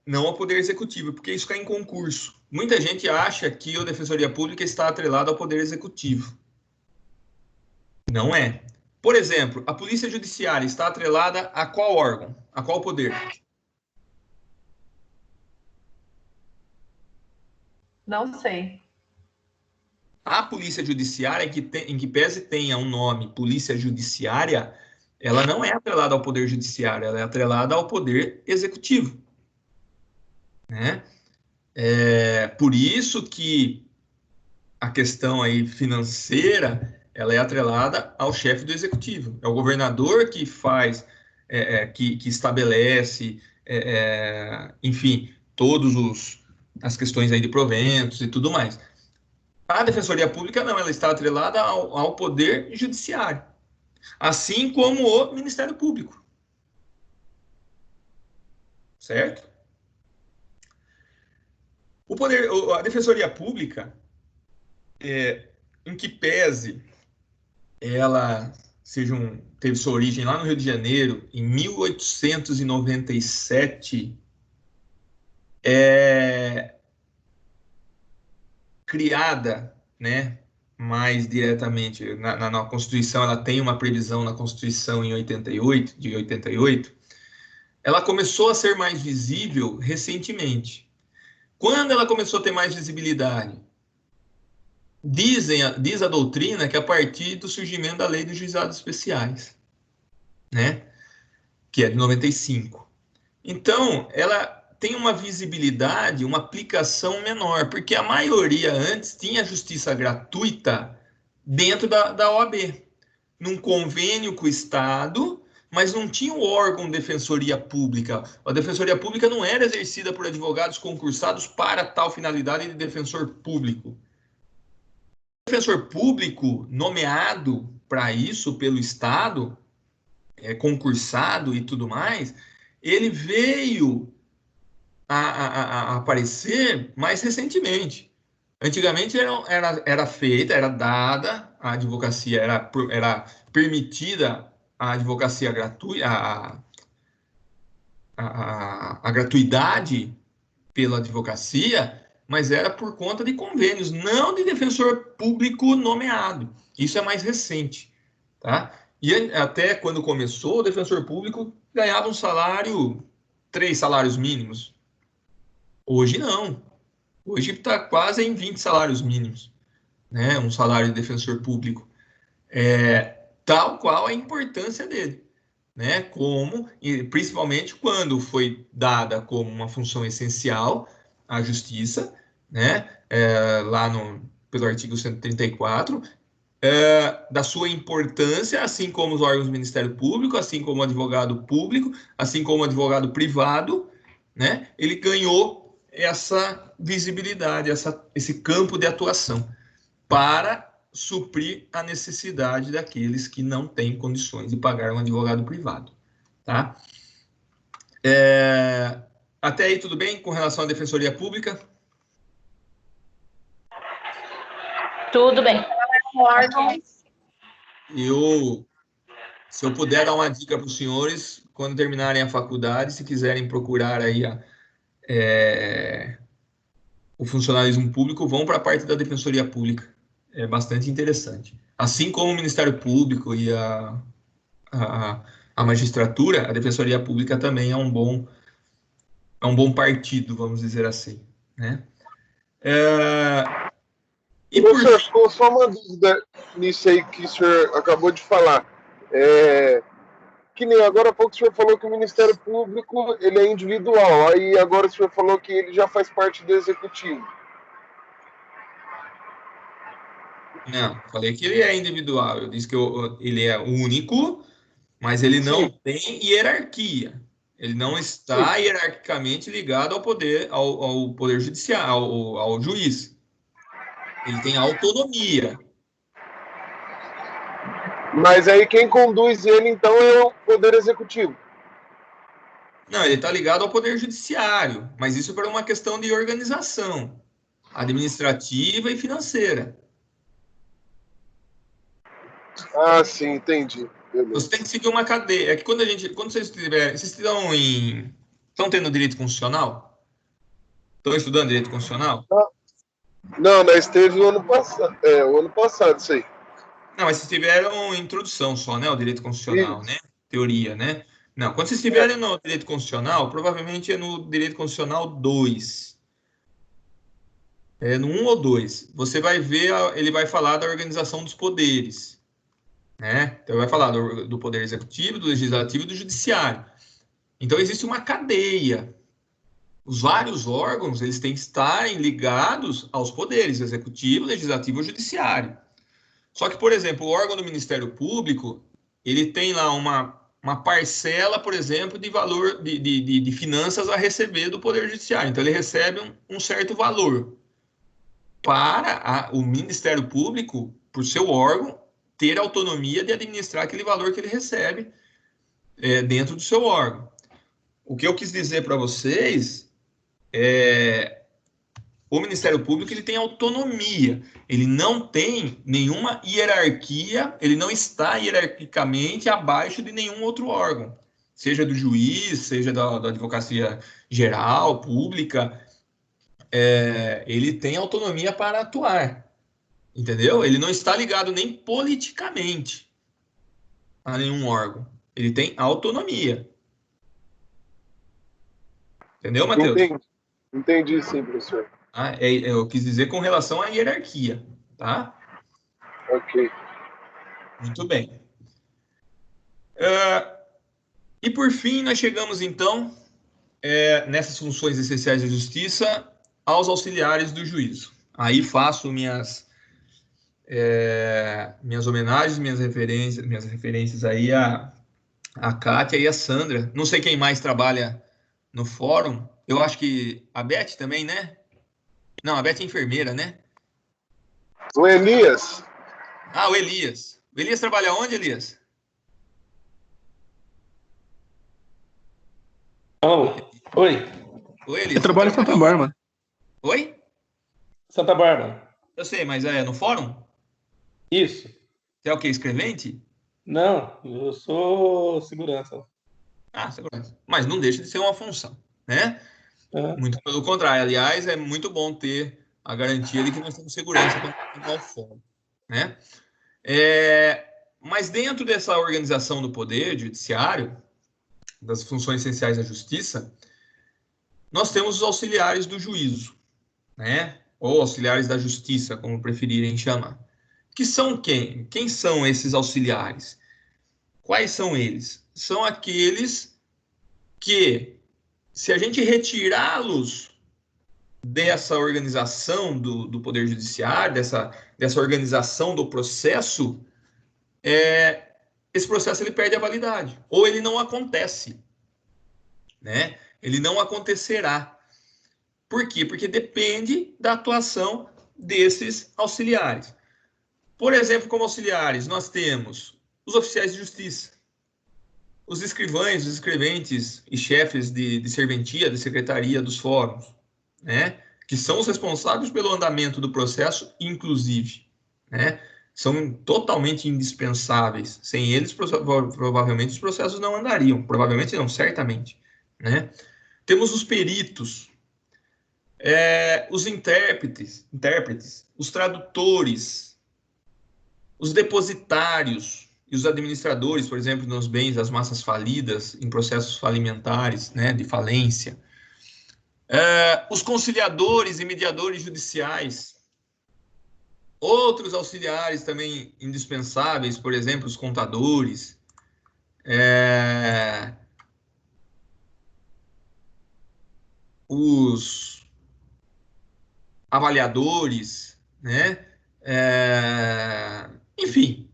Não ao Poder Executivo, porque isso cai em concurso. Muita gente acha que a Defensoria Pública está atrelada ao Poder Executivo. Não é. Por exemplo, a Polícia Judiciária está atrelada a qual órgão? A qual poder? Não sei. A Polícia Judiciária, em que pese tenha um nome Polícia Judiciária, ela não é atrelada ao Poder Judiciário, ela é atrelada ao Poder Executivo. Né? Por isso que a questão aí financeira, ela é atrelada ao chefe do Executivo. É o governador que faz, que estabelece, enfim, as questões aí de proventos e tudo mais. A Defensoria Pública não, ela está atrelada ao Poder Judiciário, assim como o Ministério Público. Certo? A Defensoria Pública, em que pese ela teve sua origem lá no Rio de Janeiro, em 1897, criada, né, mais diretamente na Constituição, ela tem uma previsão na Constituição de 88, ela começou a ser mais visível recentemente. Quando ela começou a ter mais visibilidade? Diz a doutrina que a partir do surgimento da Lei dos Juizados Especiais, né, que é de 95. Então, ela tem uma visibilidade, uma aplicação menor, porque a maioria antes tinha justiça gratuita dentro da OAB, num convênio com o Estado, mas não tinha o órgão Defensoria Pública. A Defensoria Pública não era exercida por advogados concursados para tal finalidade de defensor público. O defensor público nomeado para isso pelo Estado, concursado e tudo mais, ele veio a aparecer mais recentemente. Antigamente era feita, era dada a advocacia, era permitida a advocacia gratuita, a gratuidade pela advocacia, mas era por conta de convênios, não de defensor público nomeado. Isso é mais recente, tá? E até quando começou, o defensor público ganhava um salário, 3 salários mínimos. Hoje não. Hoje está quase em 20 salários mínimos, né? Um salário de defensor público. Tal qual a importância dele, né? Principalmente quando foi dada como uma função essencial à justiça, né? Pelo artigo 134, da sua importância, assim como os órgãos do Ministério Público, assim como o advogado público, assim como o advogado privado, né? Ele ganhou essa visibilidade, esse campo de atuação para suprir a necessidade daqueles que não têm condições de pagar um advogado privado, tá? Até aí tudo bem com relação à Defensoria Pública? Tudo bem. Se eu puder dar uma dica para os senhores, quando terminarem a faculdade, se quiserem procurar aí o funcionalismo público, vão para a parte da Defensoria Pública. É bastante interessante. Assim como o Ministério Público e a magistratura, a Defensoria Pública também é um bom partido, vamos dizer assim, né? Professor, só uma dúvida nisso aí que o senhor acabou de falar. que nem agora há pouco o senhor falou que o Ministério Público ele é individual, aí agora o senhor falou que ele já faz parte do Executivo. Não, falei que ele é individual. Eu disse que ele é único, mas ele não Sim. tem hierarquia. Ele não está Sim. hierarquicamente ligado ao poder judicial, ao juiz. Ele tem autonomia. Mas aí quem conduz ele, então, é o Poder Executivo. Não, ele está ligado ao poder judiciário, mas isso por uma questão de organização administrativa e financeira. Ah, sim, entendi. Beleza. Você tem que seguir uma cadeia. É que quando vocês estão tendo direito constitucional? Estão estudando direito constitucional? Não, nós teve o ano passado, isso aí. Não, mas vocês tiveram introdução só, né? O direito constitucional, né? Teoria, né? Não, quando vocês estiverem no direito constitucional, provavelmente é no direito constitucional 2. No 1 ou 2. Você vai ver, ele vai falar da organização dos poderes, né? Então, ele vai falar do poder executivo, do legislativo e do judiciário. Então, existe uma cadeia. Os vários órgãos, eles têm que estar ligados aos poderes executivo, legislativo e judiciário. Só que, por exemplo, o órgão do Ministério Público, ele tem lá uma parcela, por exemplo, de valor de finanças a receber do Poder Judiciário. Então, ele recebe um certo valor para o Ministério Público, por seu órgão, ter autonomia de administrar aquele valor que ele recebe dentro do seu órgão. O que eu quis dizer para vocês o Ministério Público ele tem autonomia, ele não tem nenhuma hierarquia, ele não está hierarquicamente abaixo de nenhum outro órgão, seja do juiz, seja da advocacia geral, pública, ele tem autonomia para atuar, entendeu? Ele não está ligado nem politicamente a nenhum órgão, ele tem autonomia. Entendeu, Matheus? Entendi sim, professor. Eu quis dizer com relação à hierarquia, tá? Ok. Muito bem. E por fim, nós chegamos então, nessas funções essenciais da justiça, aos auxiliares do juízo. Aí faço minhas homenagens, minhas referências aí a Kátia e a Sandra. Não sei quem mais trabalha no fórum. Eu acho que a Beth também, né? Não, a Beth é enfermeira, né? O Elias. Ah, o Elias. O Elias trabalha onde, Elias? Oh, oi. Oi, Elias. Eu trabalho em Santa Bárbara. Oi? Santa Bárbara. Eu sei, mas é no fórum? Isso. Você é o quê? Escrevente? Não, eu sou segurança. Ah, segurança. Mas não deixa de ser uma função, né? Uhum. Muito pelo contrário. Aliás, é muito bom ter a garantia de que nós temos segurança quando vamos ao fórum, né? Mas dentro dessa organização do poder judiciário, das funções essenciais da justiça, nós temos os auxiliares do juízo, né? Ou auxiliares da justiça, como preferirem chamar. Que são quem? Quem são esses auxiliares? Quais são eles? São aqueles que, se a gente retirá-los dessa organização do Poder Judiciário, dessa organização do processo, esse processo ele perde a validade, ou ele não acontece, né? Ele não acontecerá. Por quê? Porque depende da atuação desses auxiliares. Por exemplo, como auxiliares, nós temos os oficiais de justiça, os escrivães, os escreventes e chefes de serventia, de secretaria dos fóruns, né? Que são os responsáveis pelo andamento do processo, inclusive, né? São totalmente indispensáveis. Sem eles, provavelmente, os processos não andariam. Provavelmente não, certamente, né? Temos os peritos, os intérpretes, os tradutores, os depositários e os administradores, por exemplo, nos bens das massas falidas, em processos falimentares, né, de falência. Os conciliadores e mediadores judiciais. Outros auxiliares também indispensáveis, por exemplo, os contadores, os avaliadores, né? Enfim,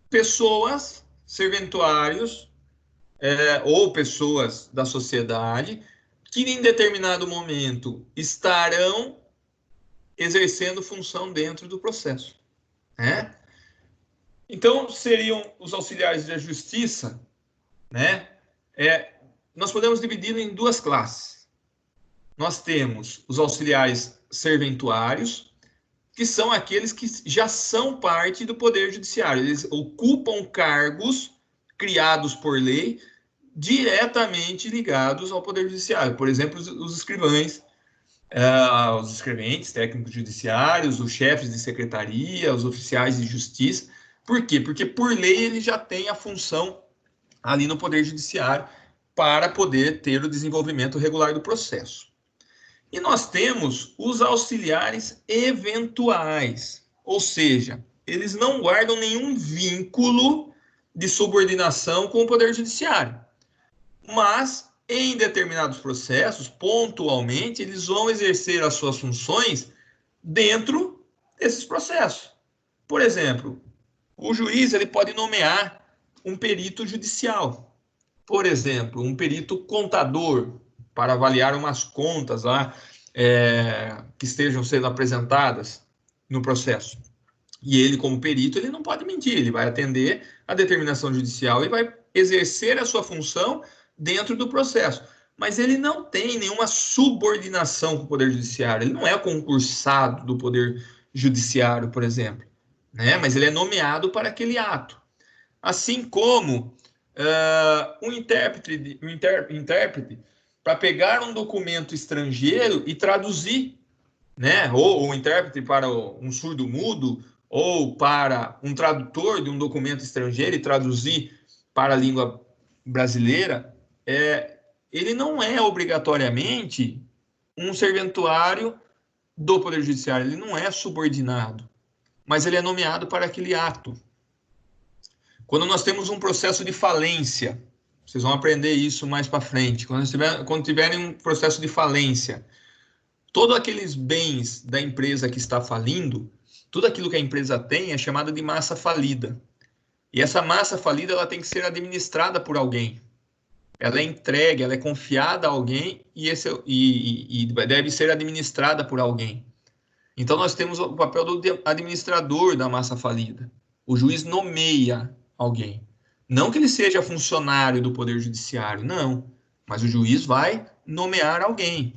pessoas, serventuários, ou pessoas da sociedade que em determinado momento estarão exercendo função dentro do processo, né? Então, seriam os auxiliares da justiça, né? Nós podemos dividi-lo em duas classes. Nós temos os auxiliares serventuários, que são aqueles que já são parte do Poder Judiciário. Eles ocupam cargos criados por lei diretamente ligados ao Poder Judiciário. Por exemplo, os escrivães, os escreventes, técnicos judiciários, os chefes de secretaria, os oficiais de justiça. Por quê? Porque, por lei, ele já tem a função ali no Poder Judiciário para poder ter o desenvolvimento regular do processo. E nós temos os auxiliares eventuais, ou seja, eles não guardam nenhum vínculo de subordinação com o Poder Judiciário. Mas, em determinados processos, pontualmente, eles vão exercer as suas funções dentro desses processos. Por exemplo, o juiz ele pode nomear um perito judicial. Por exemplo, um perito contador, para avaliar umas contas lá que estejam sendo apresentadas no processo. E ele, como perito, ele não pode mentir, ele vai atender a determinação judicial e vai exercer a sua função dentro do processo. Mas ele não tem nenhuma subordinação com o Poder Judiciário, ele não é concursado do Poder Judiciário, por exemplo, né? Mas ele é nomeado para aquele ato. Assim como um intérprete para pegar um documento estrangeiro e traduzir, né? Ou um intérprete para um surdo-mudo, ou para um tradutor de um documento estrangeiro e traduzir para a língua brasileira, ele não é obrigatoriamente um serventuário do Poder Judiciário, ele não é subordinado, mas ele é nomeado para aquele ato. Quando nós temos um processo de falência, vocês vão aprender isso mais para frente, quando tiverem um processo de falência, todos aqueles bens da empresa que está falindo, tudo aquilo que a empresa tem é chamado de massa falida. E essa massa falida ela tem que ser administrada por alguém. Ela é entregue, ela é confiada a alguém e deve ser administrada por alguém. Então, nós temos o papel do administrador da massa falida. O juiz nomeia alguém. Não que ele seja funcionário do Poder Judiciário, não. Mas o juiz vai nomear alguém.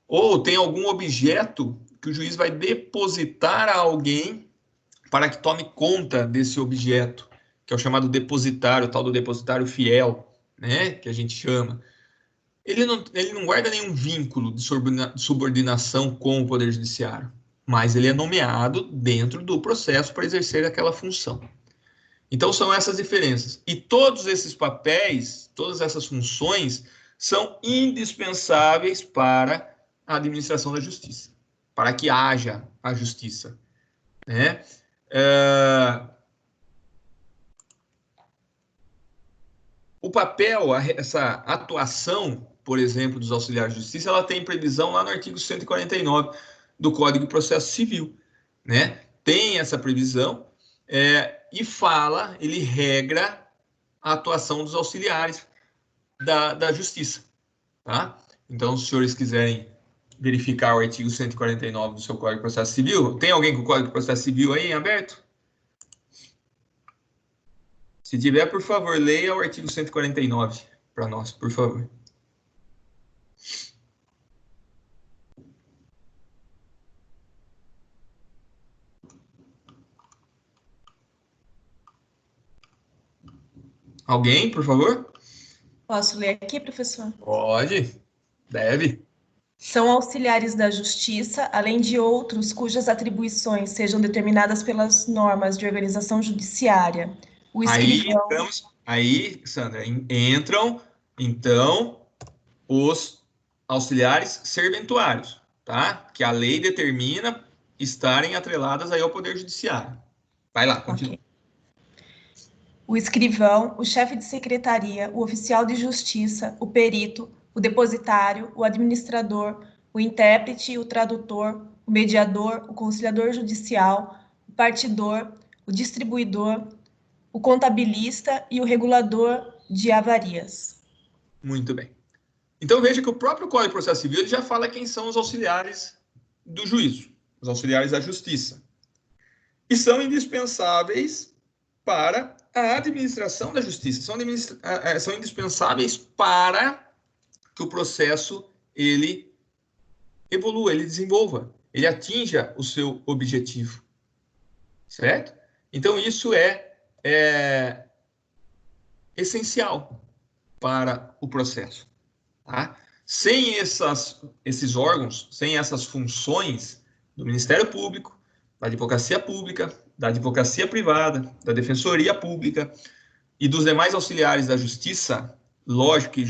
Ou tem algum objeto que o juiz vai depositar a alguém para que tome conta desse objeto, que é o chamado depositário, o tal do depositário fiel, né, que a gente chama. Ele não guarda nenhum vínculo de subordinação com o Poder Judiciário, mas ele é nomeado dentro do processo para exercer aquela função. Então, são essas diferenças. E todos esses papéis, todas essas funções, são indispensáveis para a administração da justiça, para que haja a justiça, né? O papel, essa atuação, por exemplo, dos auxiliares de justiça, ela tem previsão lá no artigo 149 do Código de Processo Civil, né? Tem essa previsão e fala, ele regra a atuação dos auxiliares da justiça, tá? Então, se os senhores quiserem verificar o artigo 149 do seu Código de Processo Civil, tem alguém com o Código de Processo Civil aí em aberto? Se tiver, por favor, leia o artigo 149 para nós, por favor. Alguém, por favor? Posso ler aqui, professor? Pode, deve. São auxiliares da justiça, além de outros cujas atribuições sejam determinadas pelas normas de organização judiciária. O escrivão... Aí, Sandra, entram, então, os auxiliares serventuários, tá? Que a lei determina estarem atreladas aí ao Poder Judiciário. Vai lá, continua. Okay. O escrivão, o chefe de secretaria, o oficial de justiça, o perito, o depositário, o administrador, o intérprete, o tradutor, o mediador, o conciliador judicial, o partidor, o distribuidor, o contabilista e o regulador de avarias. Muito bem. Então, veja que o próprio Código de Processo Civil ele já fala quem são os auxiliares do juízo, os auxiliares da justiça. E são indispensáveis para a administração da justiça, são indispensáveis para que o processo ele evolua, ele desenvolva, ele atinja o seu objetivo, certo? Então, isso é essencial para o processo, tá? Sem esses órgãos, sem essas funções do Ministério Público, da Advocacia Pública, da Advocacia Privada, da Defensoria Pública e dos demais auxiliares da Justiça, lógico que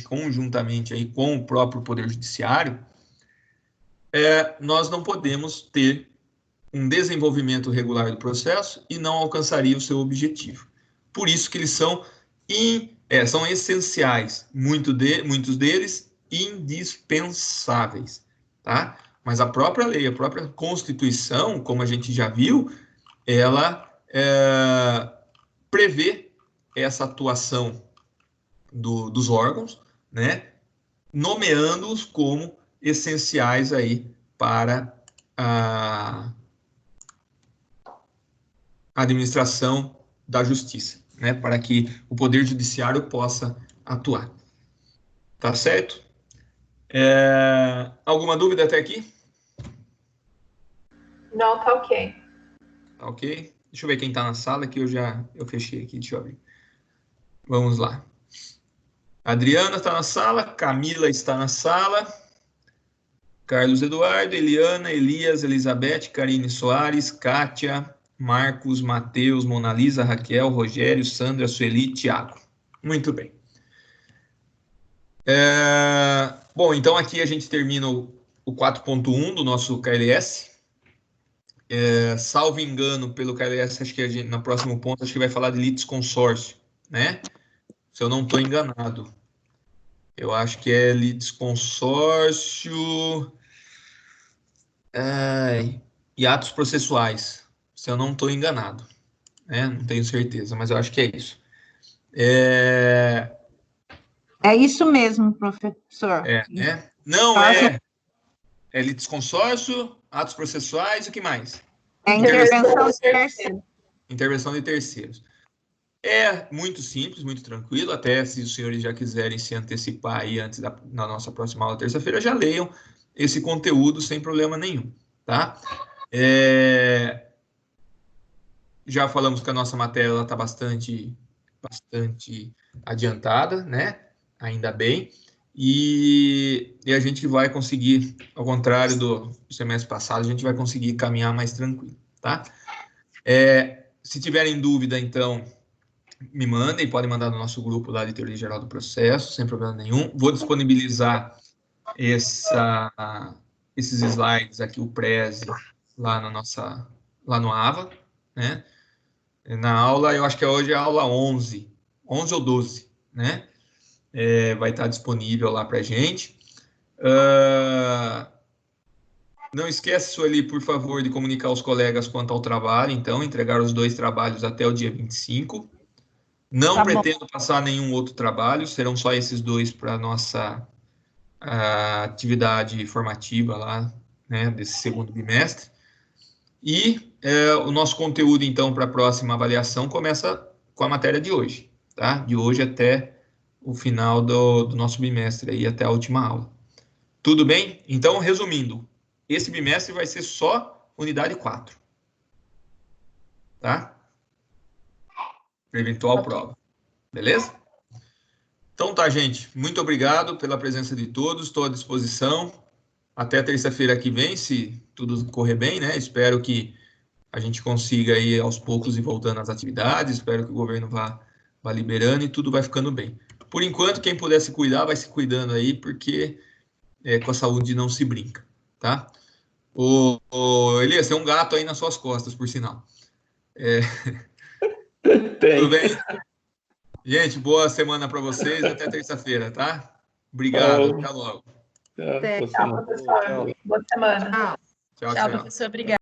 conjuntamente aí com o próprio Poder Judiciário, nós não podemos ter um desenvolvimento regular do processo e não alcançaria o seu objetivo. Por isso que eles são essenciais, muitos deles indispensáveis, tá? Mas a própria lei, a própria Constituição, como a gente já viu, ela prevê essa atuação dos órgãos, né? Nomeando-os como essenciais aí para a administração da justiça, né? Para que o Poder Judiciário possa atuar. Tá certo? Alguma dúvida até aqui? Não, tá ok. Tá ok? Deixa eu ver quem está na sala, que eu fechei aqui, deixa eu abrir. Vamos lá. Adriana está na sala, Camila está na sala, Carlos Eduardo, Eliana, Elias, Elizabeth, Karine Soares, Kátia, Marcos, Matheus, Monalisa, Raquel, Rogério, Sandra, Sueli, Thiago. Muito bem. Bom, então aqui a gente termina o 4.1 do nosso KLS. Salvo engano, pelo KLS, acho que no próximo ponto, acho que vai falar de litisconsórcio, né? Se eu não estou enganado. Eu acho que é litisconsórcio e atos processuais, se eu não estou enganado, né? Não tenho certeza, mas eu acho que é isso. É isso mesmo, professor. Né? Não, é litisconsórcio, atos processuais e o que mais? Intervenção de terceiros. Intervenção de terceiros. É muito simples, muito tranquilo, até se os senhores já quiserem se antecipar aí antes na nossa próxima aula, terça-feira, já leiam esse conteúdo sem problema nenhum, tá? Já falamos que a nossa matéria está bastante adiantada, né? Ainda bem. E a gente vai conseguir, ao contrário do semestre passado, a gente vai conseguir caminhar mais tranquilo, tá? Se tiverem dúvida, então, me mandem, podem mandar no nosso grupo lá de Teoria Geral do Processo, sem problema nenhum. Vou disponibilizar esses slides aqui, o Prezi, lá no AVA, né? Na aula, eu acho que hoje é a aula 11 ou 12, né? Vai estar disponível lá para a gente. Não esquece, Sueli, por favor, de comunicar aos colegas quanto ao trabalho, então, entregar os 2 trabalhos até o dia 25. Não pretendo passar nenhum outro trabalho, serão só esses 2 para a nossa atividade formativa lá, né, desse segundo bimestre. E o nosso conteúdo, então, para a próxima avaliação começa com a matéria de hoje, tá? De hoje até o final do nosso bimestre, aí, até a última aula. Tudo bem? Então, resumindo, esse bimestre vai ser só unidade 4. Tá? Para eventual prova. Beleza? Então tá, gente. Muito obrigado pela presença de todos. Estou à disposição. Até terça-feira que vem, se tudo correr bem, né? Espero que a gente consiga aí aos poucos ir voltando às atividades. Espero que o governo vá liberando e tudo vai ficando bem. Por enquanto, quem puder se cuidar, vai se cuidando aí, porque com a saúde não se brinca, tá? Elias, tem um gato aí nas suas costas, por sinal. Tem. Tudo bem? Gente, boa semana para vocês. Até terça-feira, tá? Obrigado, até logo. Tchau, Até. boa Tchau, semana. professor. Tchau. Boa semana. Tchau. Tchau, Tchau, tchau. professor. Obrigada.